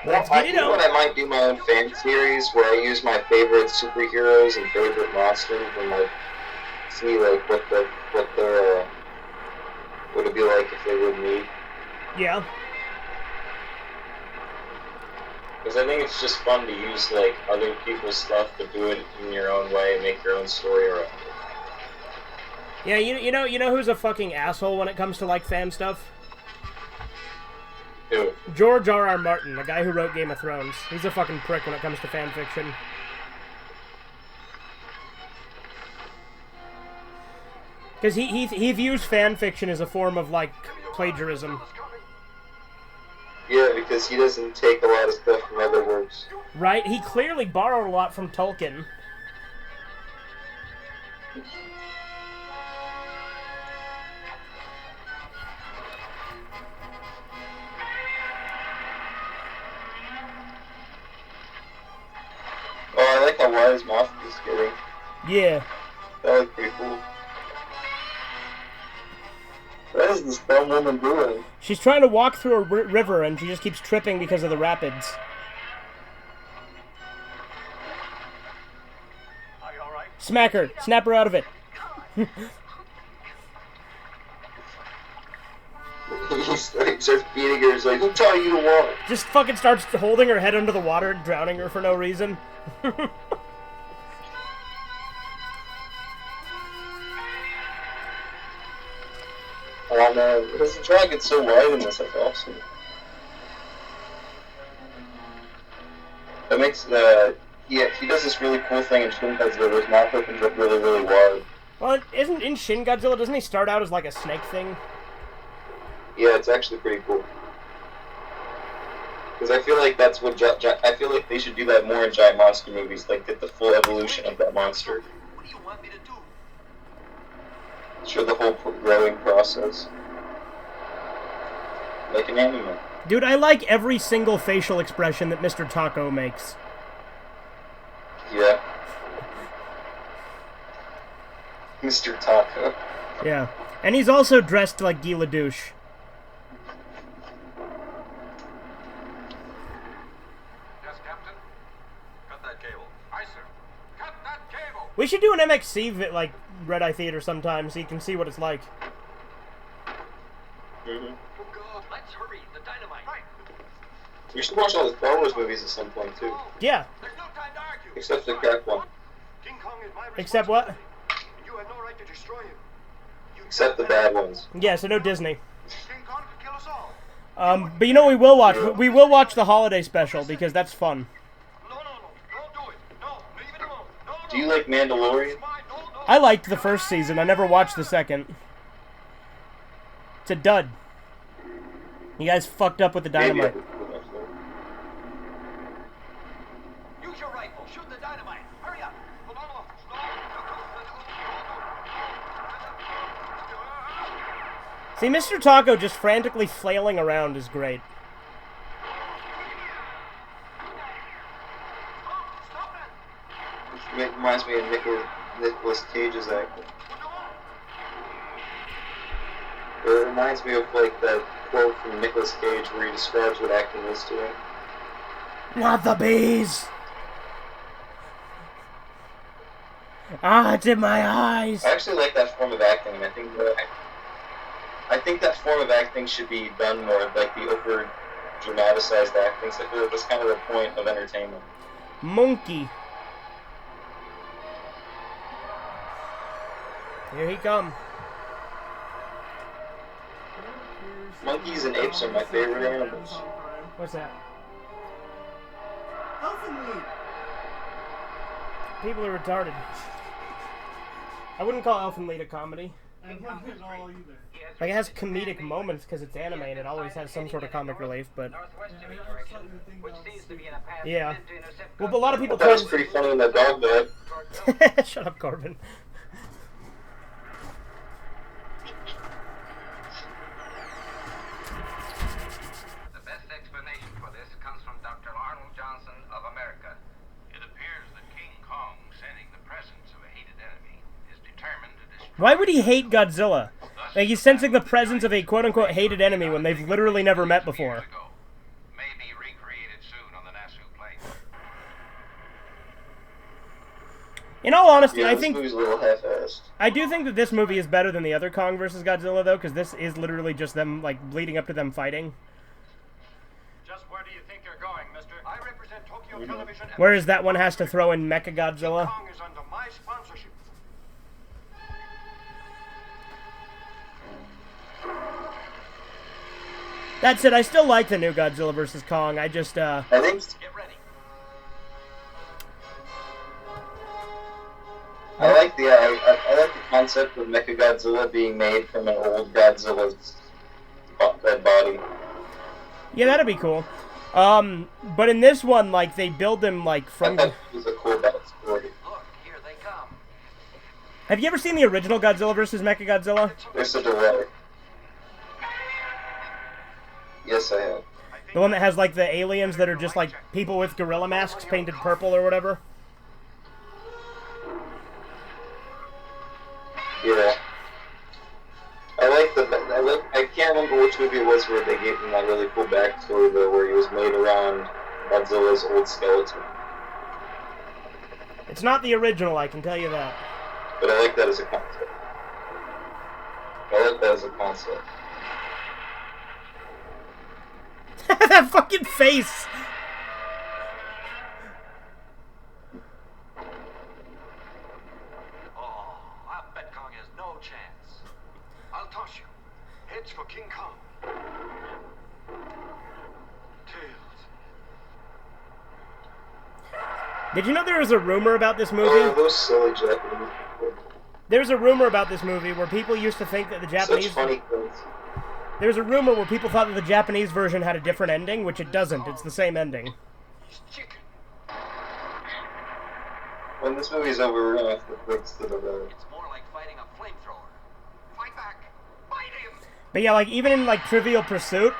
Let's get it You know what, on. I might do my own fan series where I use my favorite superheroes and favorite monsters and like see like what their would it be like if they would meet. Yeah. Because I think it's just fun to use like other people's stuff but do it in your own way and make your own story around it. Yeah, you know who's a fucking asshole when it comes to like fan stuff? Who? George R.R. Martin, the guy who wrote Game of Thrones. He's a fucking prick when it comes to fan fiction. Because he views fan fiction as a form of, like, plagiarism. Yeah, because he doesn't take a lot of stuff from other works. Right? He clearly borrowed a lot from Tolkien. Oh, I like how wide his mouth is getting. Yeah. That was pretty cool. What is this dumb woman doing? She's trying to walk through a river and she just keeps tripping because of the rapids. Are you alright? Smack her. Snap her out of it. He starts beating her. He's like, who taught you to walk? Just fucking starts holding her head under the water and drowning her for no reason. Oh man, this dragon's so wide in this, that's awesome. That makes he does this really cool thing in Shin Godzilla where his mouth opens up really, really wide. Well, isn't in Shin Godzilla, doesn't he start out as like a snake thing? Yeah, it's actually pretty cool. Because I feel like that's what I feel like they should do that more in giant monster movies, like get the full evolution of that monster. What do you want me to do? Show the whole growing process. Like an anime. Dude, I like every single facial expression that Mr. Taco makes. Yeah. Mr. Taco. Yeah. And he's also dressed like Guy Ledouche. Yes, Captain? Cut that cable. Aye, sir. Cut that cable! We should do an MXC like Redeye Theater sometime so you can see what it's like. Mm-hmm. Oh God, let's hurry. The dynamite. Right. We should watch all the Star Wars movies at some point too. Yeah. There's no time to argue. Except the crap one. King Kong is my Except what? responsibility, and you have no right to destroy him. You Except the bad ones. Yeah, so no Disney. King Kong could kill us all. But you know what we will watch? We will watch the holiday special because that's fun. No, don't do it. No, leave it alone. No, Do you like Mandalorian? I liked the first season. I never watched the second. It's a dud. You guys fucked up with the dynamite. Use your rifle. Shoot the dynamite. Hurry up. See, Mr. Taco just frantically flailing around is great. It reminds me of Nicolas Cage's acting. It reminds me of like that quote from Nicolas Cage where he describes what acting is to him. Not the bees! Ah, it's in my eyes! I actually like that form of acting, and I think that form of acting should be done more, like the over dramatized acting. So I feel like that's kind of the point of entertainment. Monkey. Here he come. Monkeys and apes are my favorite animals. What's that? Elfin People are retarded. I wouldn't call Elfin Lied a comedy. Lead. Not at all either. Like, it has comedic moments because it's anime and it always has some sort of comic relief, but... Yeah. Well, but a lot of people... That was pretty funny when that dog died. Shut up, Corbin. The best explanation for this comes from Dr. Arnold Johnson of America. It appears that King Kong, sensing the presence of a hated enemy, is determined to destroy... Why would he hate Godzilla? Like, he's sensing the presence of a quote-unquote hated enemy when they've literally never met before. May be recreated soon. In all honesty, Yeah, I this think movie's a little half-assed. I do think that this movie is better than the other Kong versus Godzilla, though, because this is literally just them like leading up to them fighting. Just where do you think you're going, mister? I represent Tokyo Television. And Whereas that one has to throw in Mecha King Godzilla. Kong is under my sponsorship. That said, I still like the new Godzilla versus Kong. I just I think Get ready. I like the concept of Mechagodzilla being made from an old Godzilla's dead body. yeah, that'd be cool. But in this one, like they build him like I from. thought it was a cool backstory. Look, here they come. Have you ever seen the original Godzilla versus Mecha Godzilla? There's a delay. Yes, I have. The one that has like the aliens that are just like people with gorilla masks painted purple or whatever. Yeah. I can't remember which movie it was where they gave him that really cool backstory though, where he was made around Godzilla's old skeleton. It's not the original, I can tell you that. But I like that as a concept. I like that as a concept. That fucking face! Oh, I bet Kong has no chance. I'll toss you. Heads for King Kong. Tails. Did you know there was a rumor about this Oh, movie? those silly Japanese people. There's a rumor about this movie where people used to think that the Japanese... Such funny things. There's a rumor where people thought that the Japanese version had a different ending, which it doesn't. It's the same ending. Chicken. When this movie's over, we're gonna have to fix the delay. It's more like fighting a flamethrower. Fight back. Fight him. But yeah, like, even in, like, Trivial Pursuit,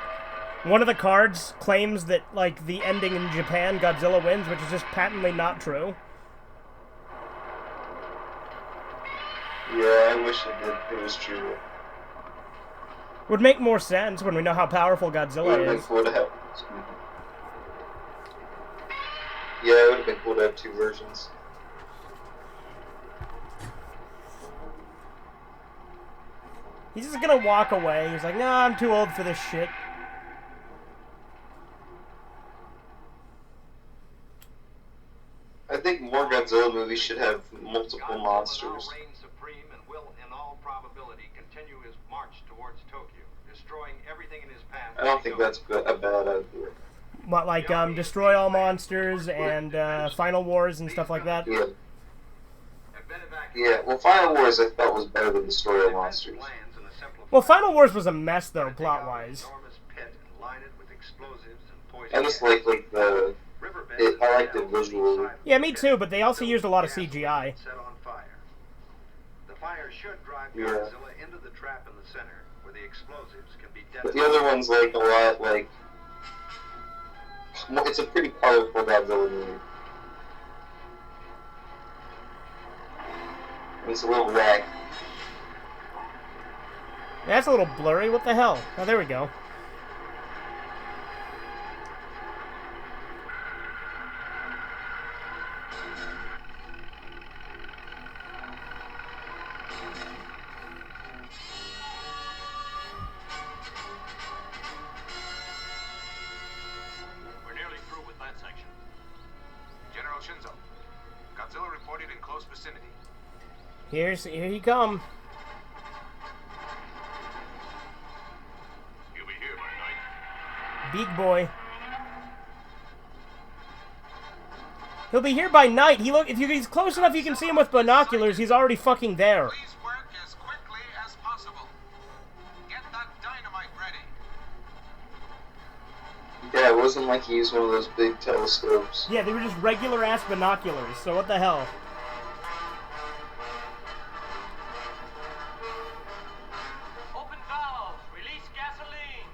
one of the cards claims that, like, the ending in Japan, Godzilla wins, which is just patently not true. Yeah, I wish it was true. Would make more sense when we know how powerful It would Godzilla have been is. cool to have. Yeah, it would have been cool to have two versions. He's just gonna walk away. He's like, nah, I'm too old for this shit. I think more Godzilla movies should have multiple monsters. Godzilla now reigns supreme and will, in all probability, continue his march towards Tokyo, destroying everything in his path. I don't think that's a bad idea. What, like, destroy all monsters and, Final Wars and stuff like that? Yeah. Yeah, well, Final Wars I thought was better than Destroy All Monsters. Well, Final Wars was a mess, though, plot-wise. I just like the... I like the visual. Yeah, me too, but they also used a lot of CGI. The fire should drive Yeah. Godzilla into the trap in the center, where the explosives can be But detonated. the other one's like a lot like... It's a pretty colorful Godzilla movie. It's a little whack. That's a little blurry. What the hell? Oh, there we go. We're nearly through with that section. General Shinzo, Godzilla reported in close vicinity. Here he come. He'll be here by night. Big boy. He'll be here by night. If he's close enough you can see him with binoculars, he's already fucking there. Please work as quickly as possible. Get that dynamite ready. Yeah, it wasn't like he used one of those big telescopes. Yeah, they were just regular ass binoculars, so what the hell? Open valve. Release gasoline.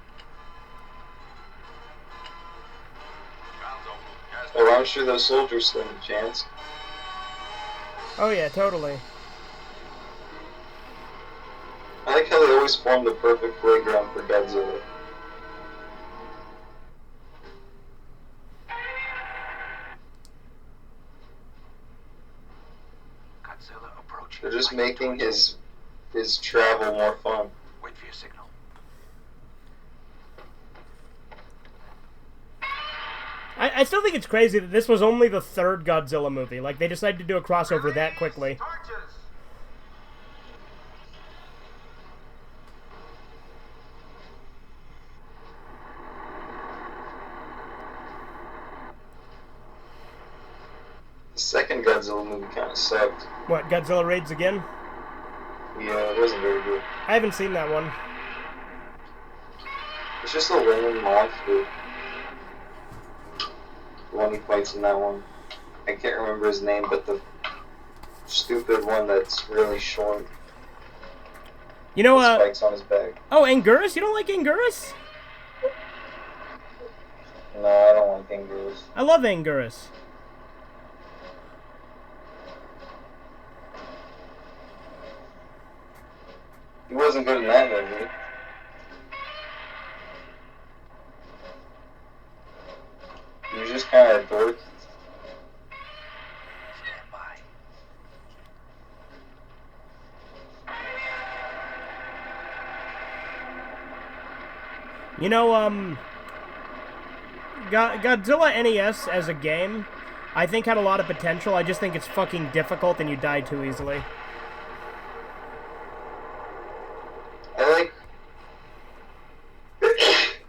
Valves open. Gas Oh, I'm sure those soldiers stand a chance. Oh yeah, totally. I like how they always form the perfect playground for Godzilla. just making his travel more fun. Wait for your signal. I still think it's crazy that this was only the third Godzilla movie. Like, they decided to do a crossover that quickly. The second Godzilla movie kind of sucked. What, Godzilla Raids Again? Yeah, it wasn't very good. I haven't seen that one. It's just a lame monster. The one he fights in that one. I can't remember his name, but the stupid one that's really short. You know, spikes on his back. Oh, Anguirus? You don't like Anguirus? No, I don't like Anguirus. I love Anguirus. He wasn't good in that movie. He was just kind of dorky. Stand by. You know, Godzilla NES as a game, I think had a lot of potential. I just think it's fucking difficult and you die too easily.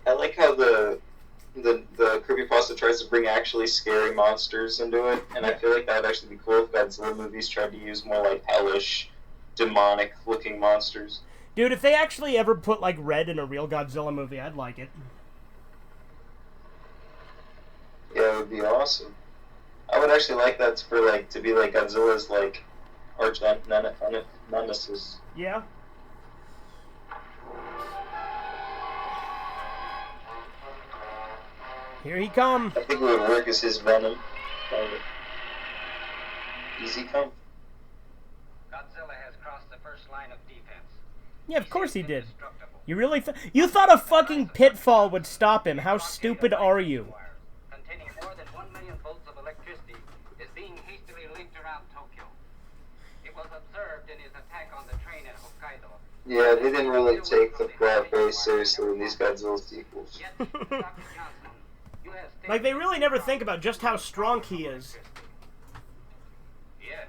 I like how the creepypasta tries to bring actually scary monsters into it, and I feel like that would actually be cool if Godzilla movies tried to use more like hellish, demonic-looking monsters. Dude, if they actually ever put like Red in a real Godzilla movie, I'd like it. Yeah, it would be awesome. I would actually like that for like to be like Godzilla's like arch nemesis. Yeah. Here he come. I think it would work as his venom. Easy come. Godzilla has crossed the first line of defense. Yeah, of course he did. You really you thought a fucking pitfall would stop him? How stupid are you? Containing more than 1 million volts of electricity is being hastily linked around Tokyo. It was observed in his attack on the train in Hokkaido. Yeah, they didn't really take the plot very seriously in these Godzilla sequels. Like, they really never think about just how strong he is. Yes.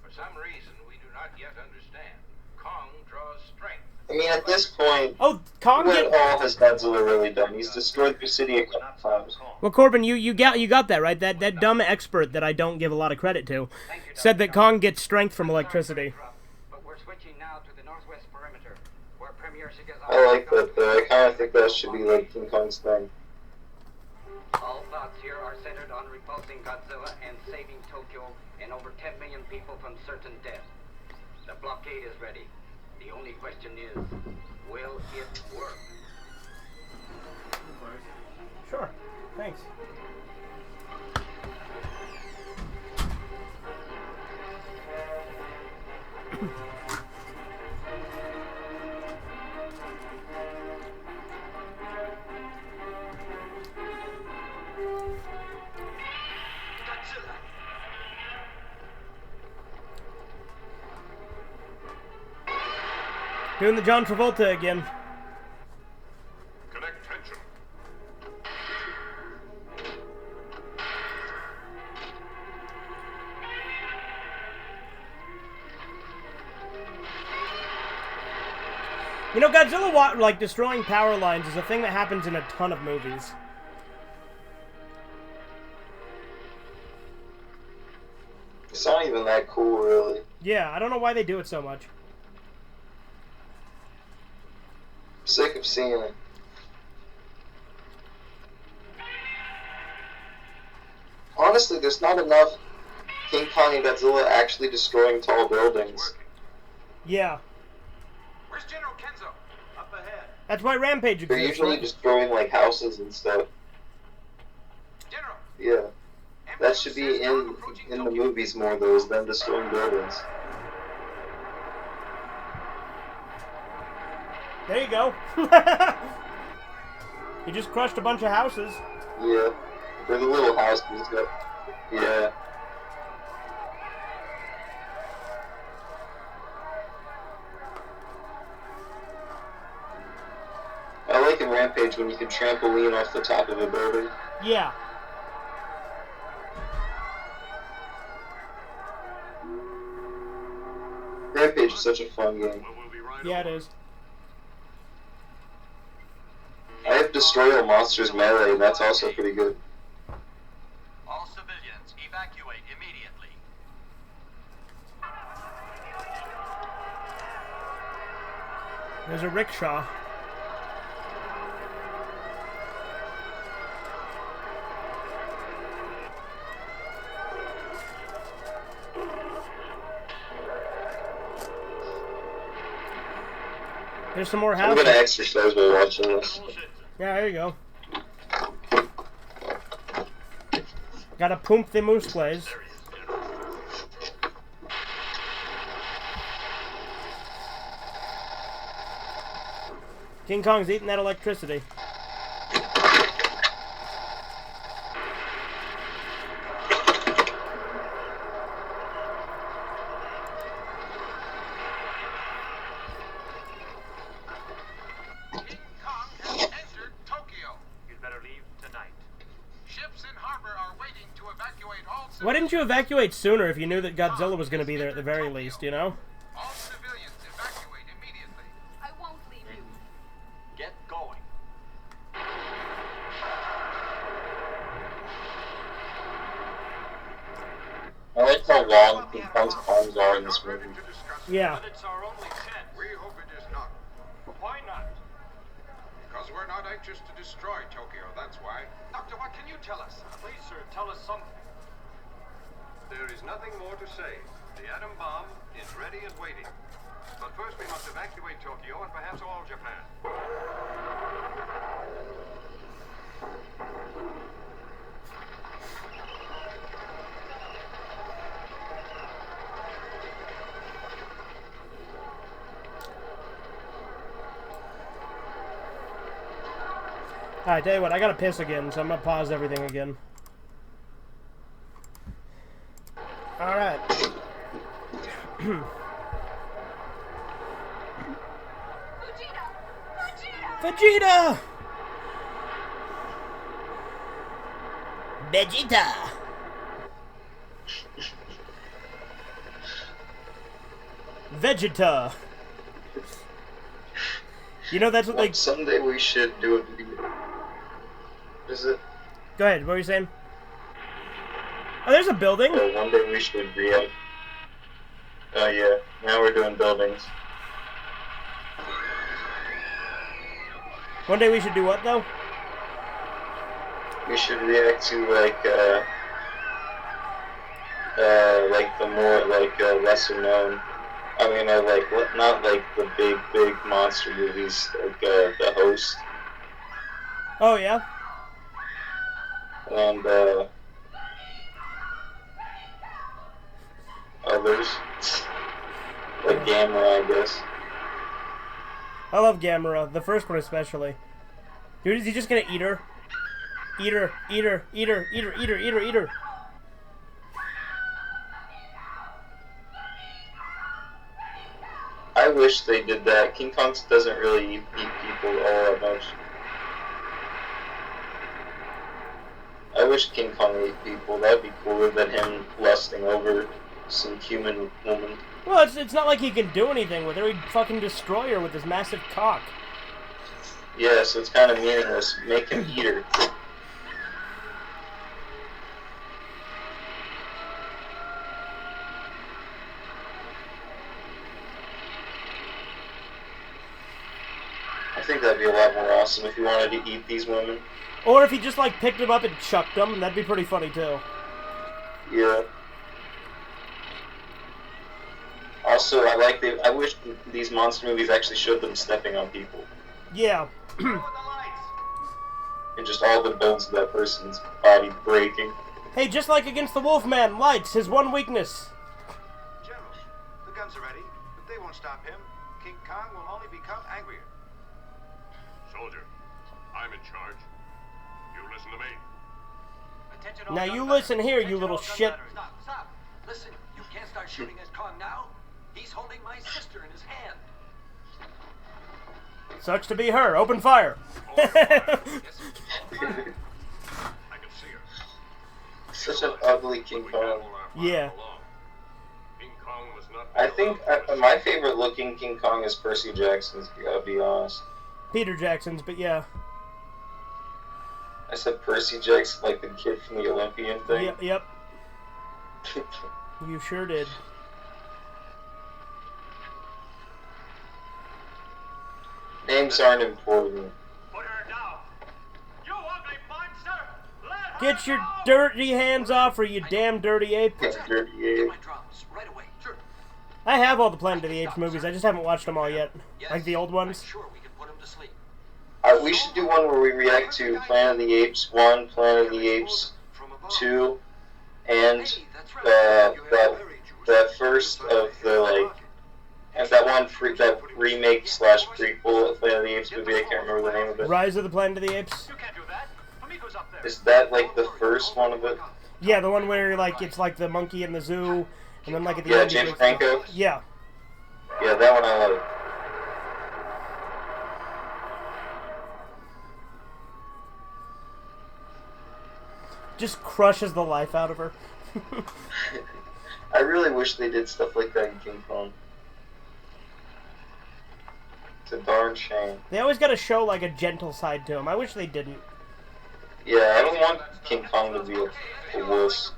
For some reason we do not yet understand, Kong draws strength. I mean, at this point, Kong what all has Godzilla really done? He's destroyed the city a couple times. Well, Corbin, you got that right. That dumb expert that I don't give a lot of credit to said that Kong gets strength from electricity. But we're switching now to the northwest perimeter, where Premier I like that though. I kind of think that should be like King Kong's thing. All thoughts here are centered on repulsing Godzilla and saving Tokyo and over 10 million people from certain death. The blockade is ready. The only question is, will it work? Sure. Thanks. Doing the John Travolta again. Connect tension. You know, Godzilla, like, destroying power lines is a thing that happens in a ton of movies. It's not even that cool, really. Yeah, I don't know why they do it so much. I'm sick of seeing it. Honestly, there's not enough King Kong and Godzilla actually destroying tall buildings. Yeah. Where's General Kenzo? Up ahead. That's why Rampage exists. They're usually right? destroying like houses and stuff. General. Yeah. That should be in the movies more though, is them destroying buildings. There you go. He just crushed a bunch of houses. Yeah. They're the little houses that, yeah. like in Rampage when you can trampoline off the top of a building. Yeah. Rampage is such a fun game. Yeah, it is. I have Destroy All Monsters Melee, and that's also pretty good. All civilians, evacuate immediately. There's a rickshaw. There's some more I'm houses. gonna exercise while watching this. Yeah, there you go. Gotta pump the muscles. King Kong's eating that electricity. King Kong has entered Tokyo. You'd better leave tonight. Ships in harbor are waiting to evacuate all Why didn't you evacuate sooner if you knew that Godzilla was going to be there at the very least, you know? All civilians evacuate immediately. I won't leave you. Get going. I like how long King Kong's arms are in this movie. Yeah. But it's our only chance. We hope it is not. Why not? Because we're not anxious to destroy Tokyo, that's why. Doctor, what can you tell us? Please, sir, tell us something. There is nothing more to say. The atom bomb is ready and waiting. But first we must evacuate Tokyo and perhaps all Japan. Alright, tell you what, I gotta piss again, so I'm gonna pause everything again. Alright. Vegeta! Vegeta! Vegeta! You know, that's what, like... Someday we should do a video. What is it? Go ahead, what were you saying? Oh, there's a building! One day we should react. Oh yeah, now we're doing buildings. One day we should do what, though? We should react to, like the more, lesser known. I mean, not like the big monster movies, like, The Host. Oh, yeah? And, others. Like Gamera, I guess. I love Gamera, the first one especially. Dude, is he just gonna eat her? Eat her, eat her, eat her, eat her, eat her, eat her, eat her. I wish they did that. King Kong doesn't really eat people all that much. I wish King Kong ate people. That'd be cooler than him lusting over some human woman. Well, it's not like he can do anything with her. He'd fucking destroy her with his massive cock. Yeah, so it's kind of meaningless. Make him eat her. I think that'd be a lot more awesome if he wanted to eat these women. Or if he just, like, picked them up and chucked them, that'd be pretty funny, too. Yeah. Also, I wish these monster movies actually showed them stepping on people. Yeah. And just all the bones of that person's body breaking. Hey, just like against the Wolfman, lights, his one weakness. General, the guns are ready, but they won't stop him. King Kong will only become angrier. Soldier, I'm in charge. You listen to me. Attention all Now gun you runners. listen here, you Attention little all gun shit. runners. Stop. Listen, you can't start shooting at Kong now. He's holding my sister in his hand. Sucks to be her. Open fire. I can see her. Such an ugly King Kong. Yeah. King Kong was not. I think my favorite looking King Kong is Percy Jackson's. Gotta be honest. Peter Jackson's, but yeah. I said Percy Jackson, like the kid from the Olympian thing. Yep. You sure did. Names aren't important. Put her down. You ugly monster! Let Get her your go! dirty hands off her, you damn dirty ape. Dirty ape. My drums, right away. Sure. I have all the Planet of the Apes movies, I just haven't watched them all yet. Like the old ones. Sure, we can put him to sleep. We should do one where we react to Planet of the Apes 1, Planet of the Apes 2, and that first of the, like, and that one that remake / prequel of Planet of the Apes movie. I can't remember the name of it. Rise of the Planet of the Apes? You can't do that. Famiko's up there. Is that like the first one of it? Yeah, the one where like it's like the monkey in the zoo, and then like at the Yeah, end. he James wakes Franco. up. Yeah. Yeah, that one I like. Just crushes the life out of her. I really wish they did stuff like that in King Kong. It's a darn shame. They always got to show like a gentle side to him. I wish they didn't. Yeah, I don't want King Kong to be a wuss.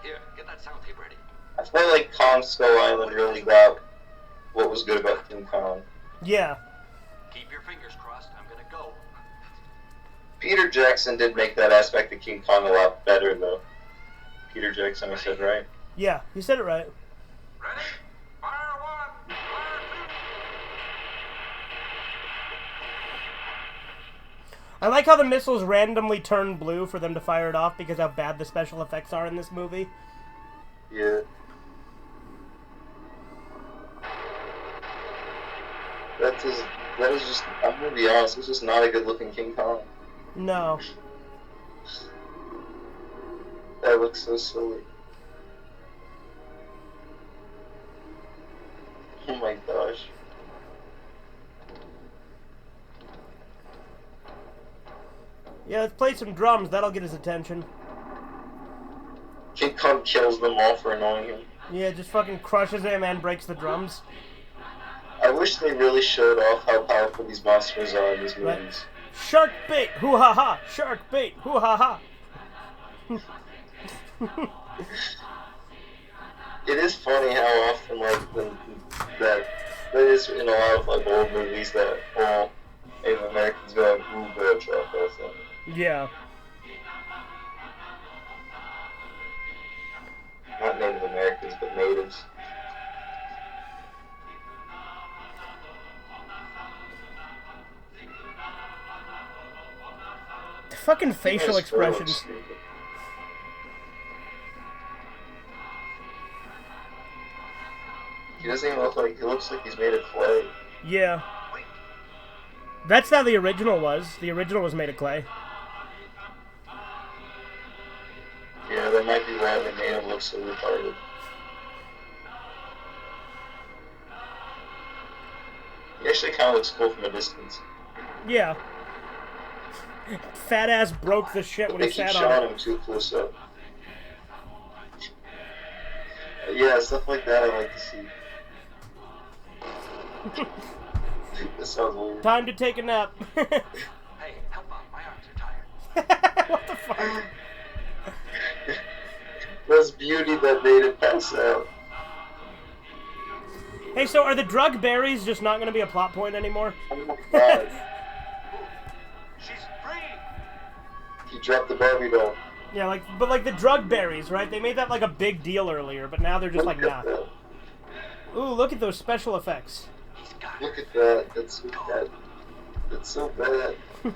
Here, get that sound tape ready. I feel like Kong Skull Island really got what was good about King Kong. Yeah. Keep your fingers crossed. I'm gonna go. Peter Jackson did make that aspect of King Kong a lot better, though. Peter Jackson, I said, right? Yeah, you said it right. Ready? Fire one, fire two. I like how the missiles randomly turn blue for them to fire it off because how bad the special effects are in this movie. Yeah. That is just, I'm gonna be honest, it's just not a good looking King Kong. No. That looks so silly. Oh my gosh. Yeah, let's play some drums. That'll get his attention. King Kong kills them all for annoying him. Yeah, just fucking crushes him and breaks the drums. I wish they really showed off how powerful these monsters are in these movies. Right. Shark bait! Hoo ha ha! Shark bait! Hoo ha ha! It is funny how often, like, that is in a lot of, like, old movies that all Native Americans go like, ooh, bad truck, or something. Yeah. Not Native Americans, but natives. The fucking facial expressions. He doesn't even look like, he looks like he's made of clay. Yeah. That's how the original was. The original was made of clay. Yeah, that might be why they made him look so retarded. He actually kind of looks cool from a distance. Yeah. Fat ass broke the shit when They he keep sat showing on it. him too close up. Yeah, stuff like that I like to see. This sounds weird. Time to take a nap. Hey, help out. My arms are tired. What the fuck? That's beauty that made it pass out. Hey, so are the drug berries just not going to be a plot point anymore? Oh my god. She's free. He dropped the Barbie doll. Yeah, like, but like the drug berries, right? They made that like a big deal earlier, but now they're just like, nah. Ooh, look at those special effects. Look at that. That's so bad. That's so bad. Oh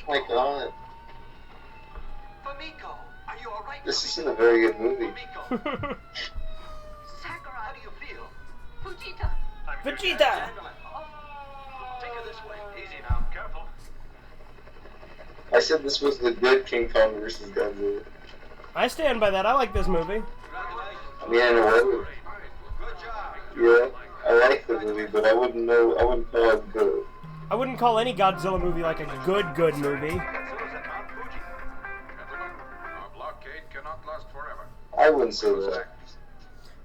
my god. Famiko, are you alright? This isn't a very good movie. Famiko, Sakurai. how do you feel? Fujita. Vegeta! Take her this way. Easy now. Careful. said this was the good King Kong versus Godzilla. I stand by that. I like this movie. I mean, in a way. Yeah, I like the movie, but I wouldn't call it good. I wouldn't call any Godzilla movie like a good movie. Our blockade cannot last forever. I wouldn't say that.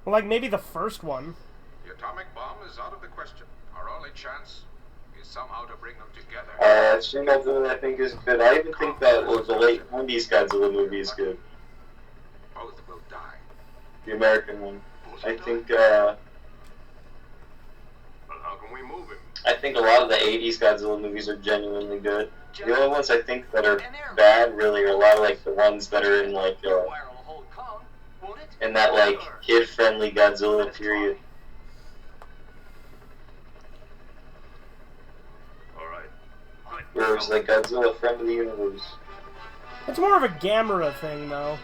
Well, like maybe the first one. The atomic bomb is out of the question. Our only chance is somehow to bring them together. Shin Godzilla, I think, is good. I even think that the late 90s Godzilla movie is good. Both will die. The American one. I think, Well, how can we move him? I think a lot of the 80s Godzilla movies are genuinely good. The only ones I think that are bad, really, are a lot of, like, the ones that are in, like, in that, like, kid-friendly Godzilla period. Where it was like Godzilla Friend of the Universe. It's more of a Gamera thing, though.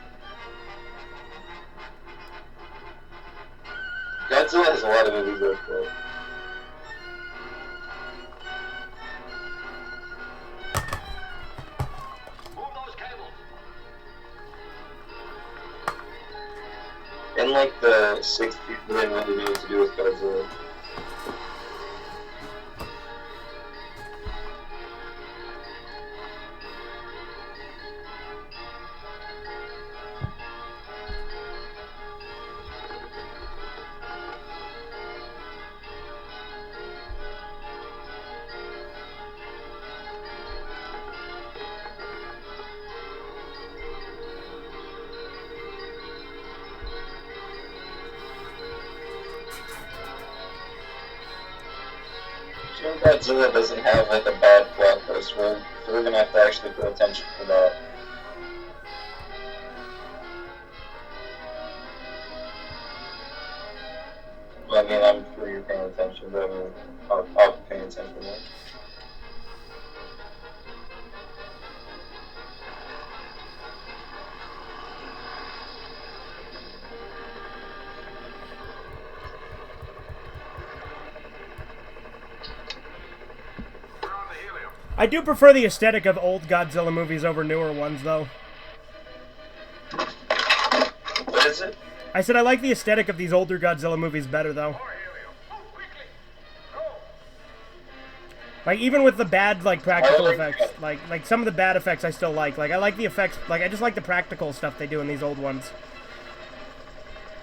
Godzilla has a lot of movies like that. And like the 60s, they didn't really know what to do with Godzilla. Godzilla doesn't have like a bad plot twist, so we're gonna have to actually pay attention to that. Well, I mean, I'm sure you're paying attention, but I mean, I'll pay attention to that. I do prefer the aesthetic of old Godzilla movies over newer ones, though. What is it? I said I like the aesthetic of these older Godzilla movies better, though. Like, even with the bad, like, practical effects, like, some of the bad effects I still like. Like, I like the effects, like, I just like the practical stuff they do in these old ones.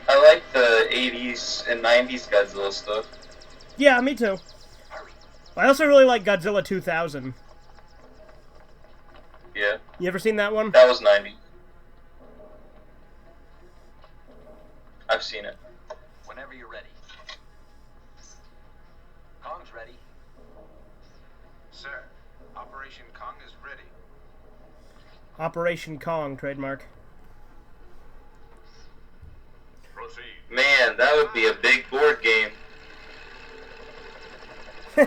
I like the 80s and 90s Godzilla stuff. Yeah, me too. I also really like Godzilla 2000. Yeah. You ever seen that one? That was 90. I've seen it. Whenever you're ready. Kong's ready. Sir, Operation Kong is ready. Operation Kong, trademark. Proceed. Man, that would be a big board game.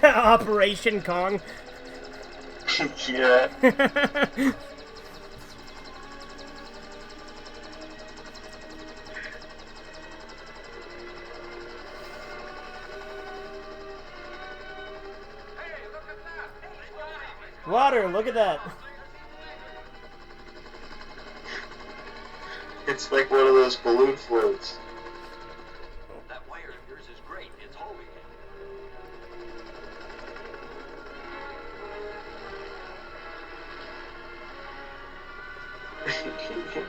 Operation Kong. Yeah. Water, look at that. It's like one of those balloon floats. That wire of yours is great. It's holding it.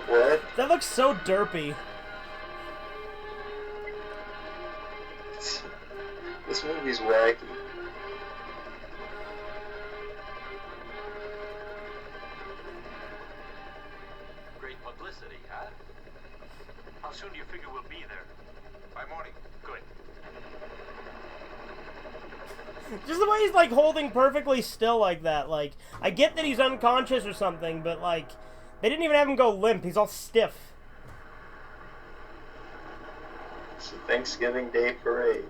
What? That looks so derpy. This movie's wacky. Great publicity, huh? How soon do you figure we'll be there? By morning. Good. Just the way he's, like, holding perfectly still like that. Like, I get that he's unconscious or something, but, like, they didn't even have him go limp. He's all stiff. It's a Thanksgiving Day parade.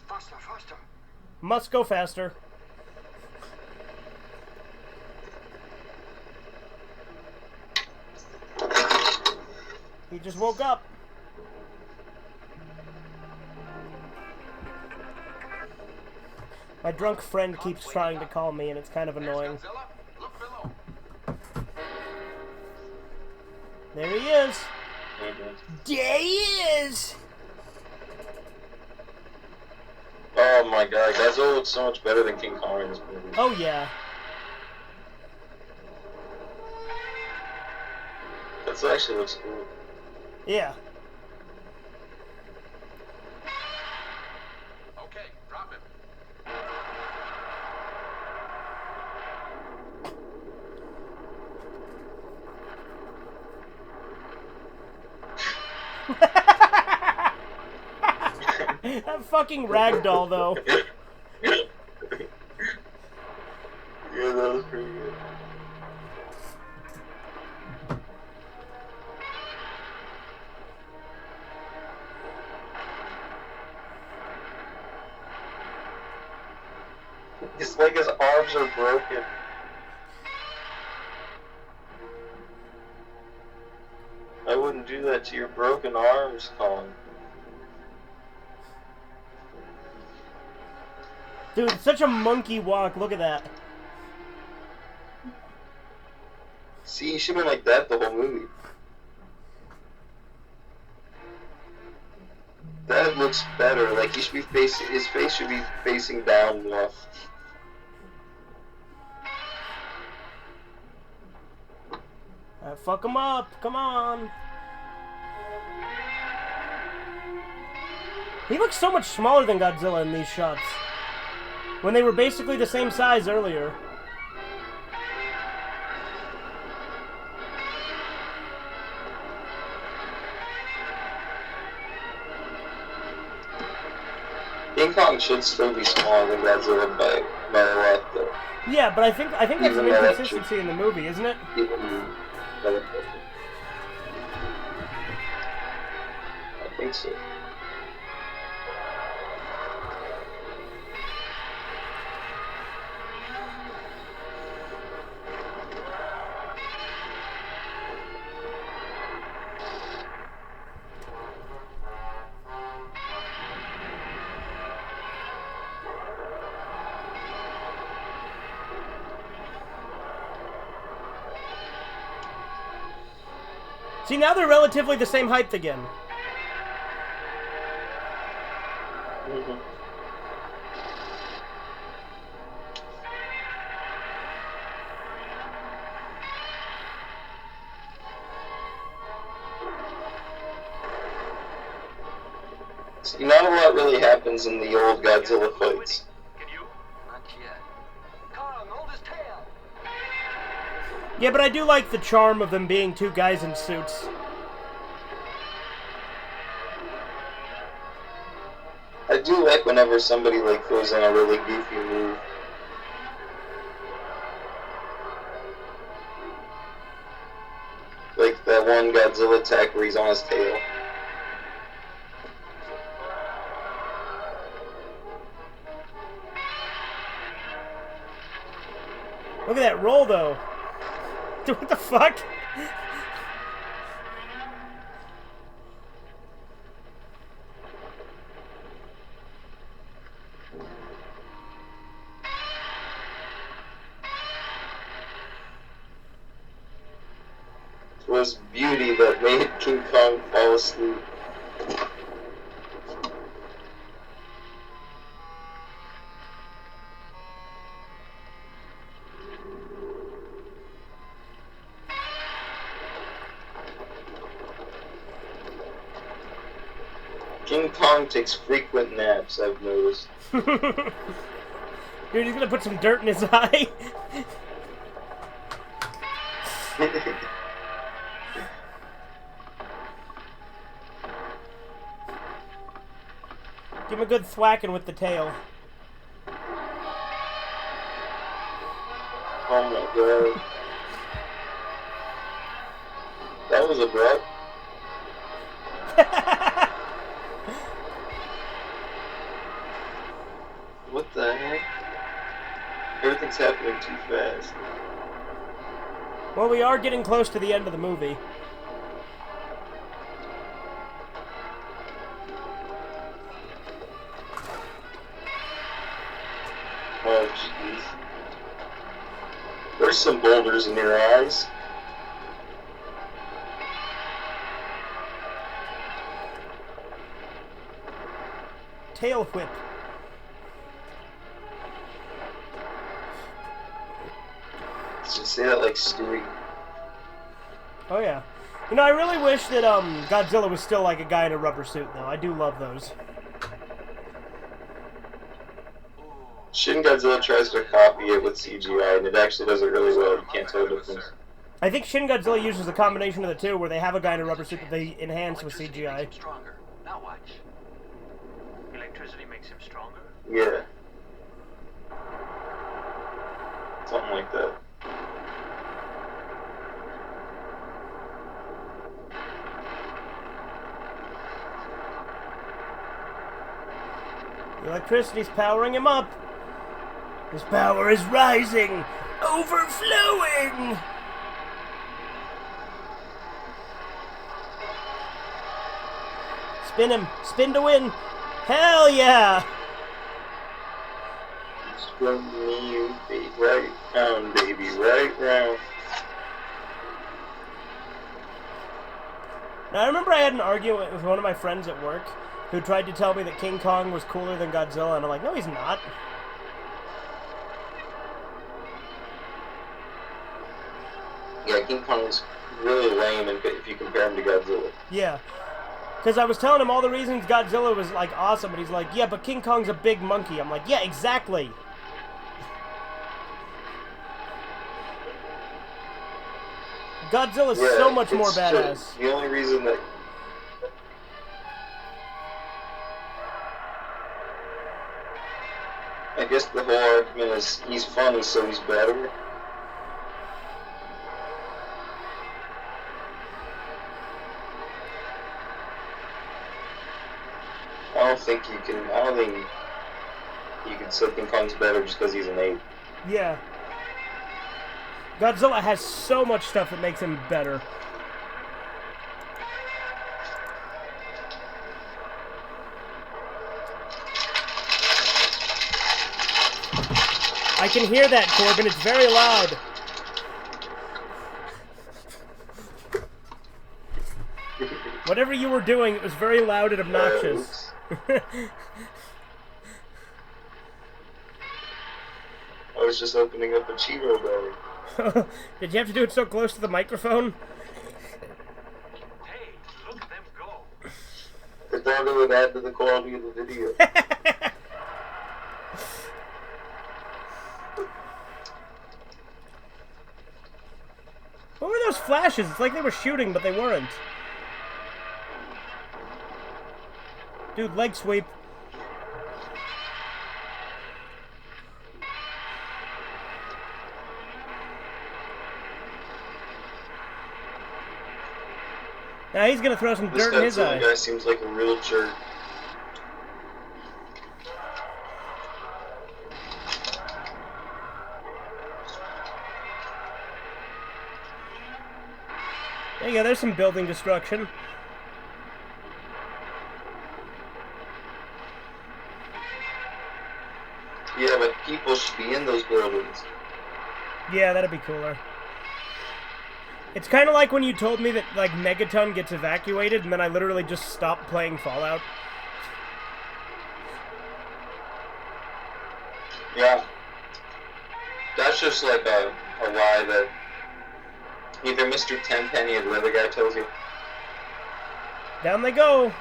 Faster, faster. Must go faster. He just woke up. My drunk friend keeps trying to call me, and it's kind of annoying. Godzilla, look below. There he is. There he is. Oh my god, Godzilla looks so much better than King Kong in this movie. Oh yeah. That actually looks cool. Yeah. Okay, drop him. That fucking ragdoll, though. Yeah, that was pretty good. It's like his arms are broken. I wouldn't do that to your broken arms, Colin. Dude, it's such a monkey walk. Look at that. See, he should have been like that the whole movie. That looks better. Like he should be facing, his face should be facing down more. Fuck him up. Come on. He looks so much smaller than Godzilla in these shots. When they were basically the same size earlier. King Kong should still be smaller than Godzilla by a lot, though. Yeah, but I think that's an Even though inconsistency in the movie, isn't it? I think so. See, now they're relatively the same height again. Mm-hmm. See, not a lot really happens in the old Godzilla fights. Not yet. Kong, hold his tail. Yeah, but I do like the charm of them being two guys in suits. I do like whenever somebody like goes in a really goofy move. Like that one Godzilla attack where he's on his tail. Look at that roll, though. Dude, what the fuck? It was beauty that made King Kong fall asleep. King Kong takes frequent naps, I've noticed. Dude, he's gonna put some dirt in his eye. Give him a good thwacking with the tail. Oh my god. That was abrupt. What the heck? Everything's happening too fast. Well, we are getting close to the end of the movie. Oh, jeez. There's some boulders in your eyes. Tail whip. Did you say that like Stewie? Oh yeah. You know, I really wish that Godzilla was still like a guy in a rubber suit, though. I do love those. Shin Godzilla tries to copy it with CGI, and it actually does it really well. You can't tell the difference. I think Shin Godzilla uses a combination of the two, where they have a guy in a rubber suit that they enhance with CGI. Stronger. Now watch. Electricity makes him stronger? Yeah. Something like that. The electricity's powering him up. His power is rising, overflowing. Spin him, spin to win. Hell yeah! Spin me, baby, right round, baby, right round. Now I remember I had an argument with one of my friends at work who tried to tell me that King Kong was cooler than Godzilla, and I'm like, no, he's not. Yeah, King Kong's really lame if you compare him to Godzilla. Yeah. Because I was telling him all the reasons Godzilla was, like, awesome, and he's like, yeah, but King Kong's a big monkey. I'm like, yeah, exactly. Godzilla's so much more badass. The only reason that... I guess the whole argument is he's funny, so he's better. I don't think you can say King Kong's better just because he's an ape. Yeah. Godzilla has so much stuff that makes him better. I can hear that, Corbin. It's very loud. Whatever you were doing, it was very loud and obnoxious. I was just opening up a Cheeto bag. Did you have to do it so close to the microphone? Hey, look at them go. I thought it would add to the quality of the video. What were those flashes? It's like they were shooting, but they weren't. Dude, leg sweep. Now he's gonna throw some dirt in his eye. This guy seems like a real jerk. There you go, there's some building destruction. Yeah, but people should be in those buildings. Yeah, that'd be cooler. It's kind of like when you told me that, like, Megaton gets evacuated, and then I literally just stopped playing Fallout. Yeah. That's just like a lie that either Mr. Tenpenny or the other guy tells you. Down they go.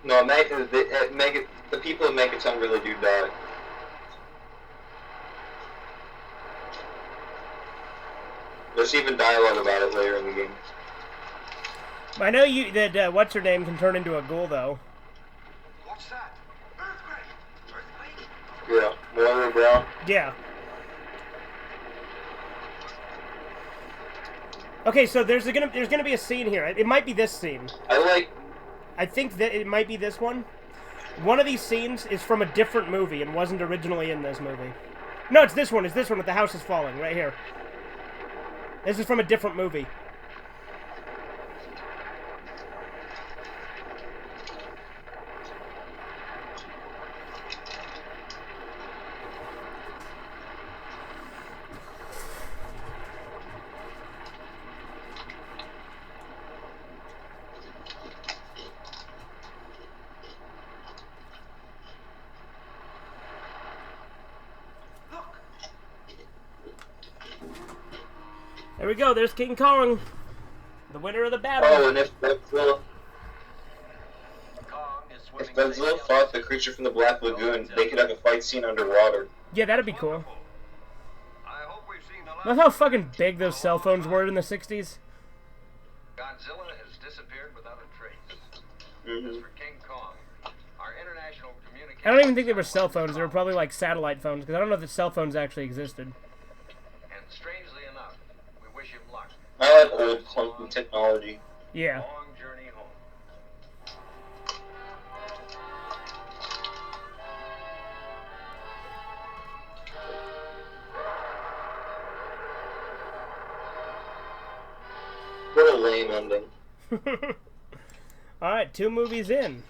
No, the people of Megaton really do die. There's even dialogue about it later in the game. I know that what's her name can turn into a ghoul, though. What's that? Earthquake! Earthquake? Yeah, Moira Brown. Yeah. Okay, so there's gonna be a scene here. It might be this scene. I think that it might be this one. One of these scenes is from a different movie and wasn't originally in this movie. No, it's this one. It's this one with the house is falling right here. This is from a different movie. There we go. There's King Kong, the winner of the battle. Oh, and if Godzilla fought the creature from the Black Lagoon, they could have a fight scene underwater. Yeah, that'd be cool. Love how fucking big those cell phones were in the 60s. Godzilla has disappeared without a trace. Mm-hmm. As for King Kong, our international communication... I don't even think they were cell phones. They were probably like satellite phones, because I don't know if the cell phones actually existed. And strangely enough, we wish him luck. I like old clunky technology. Yeah. Long journey home. What a lame ending. Alright, 2 movies in.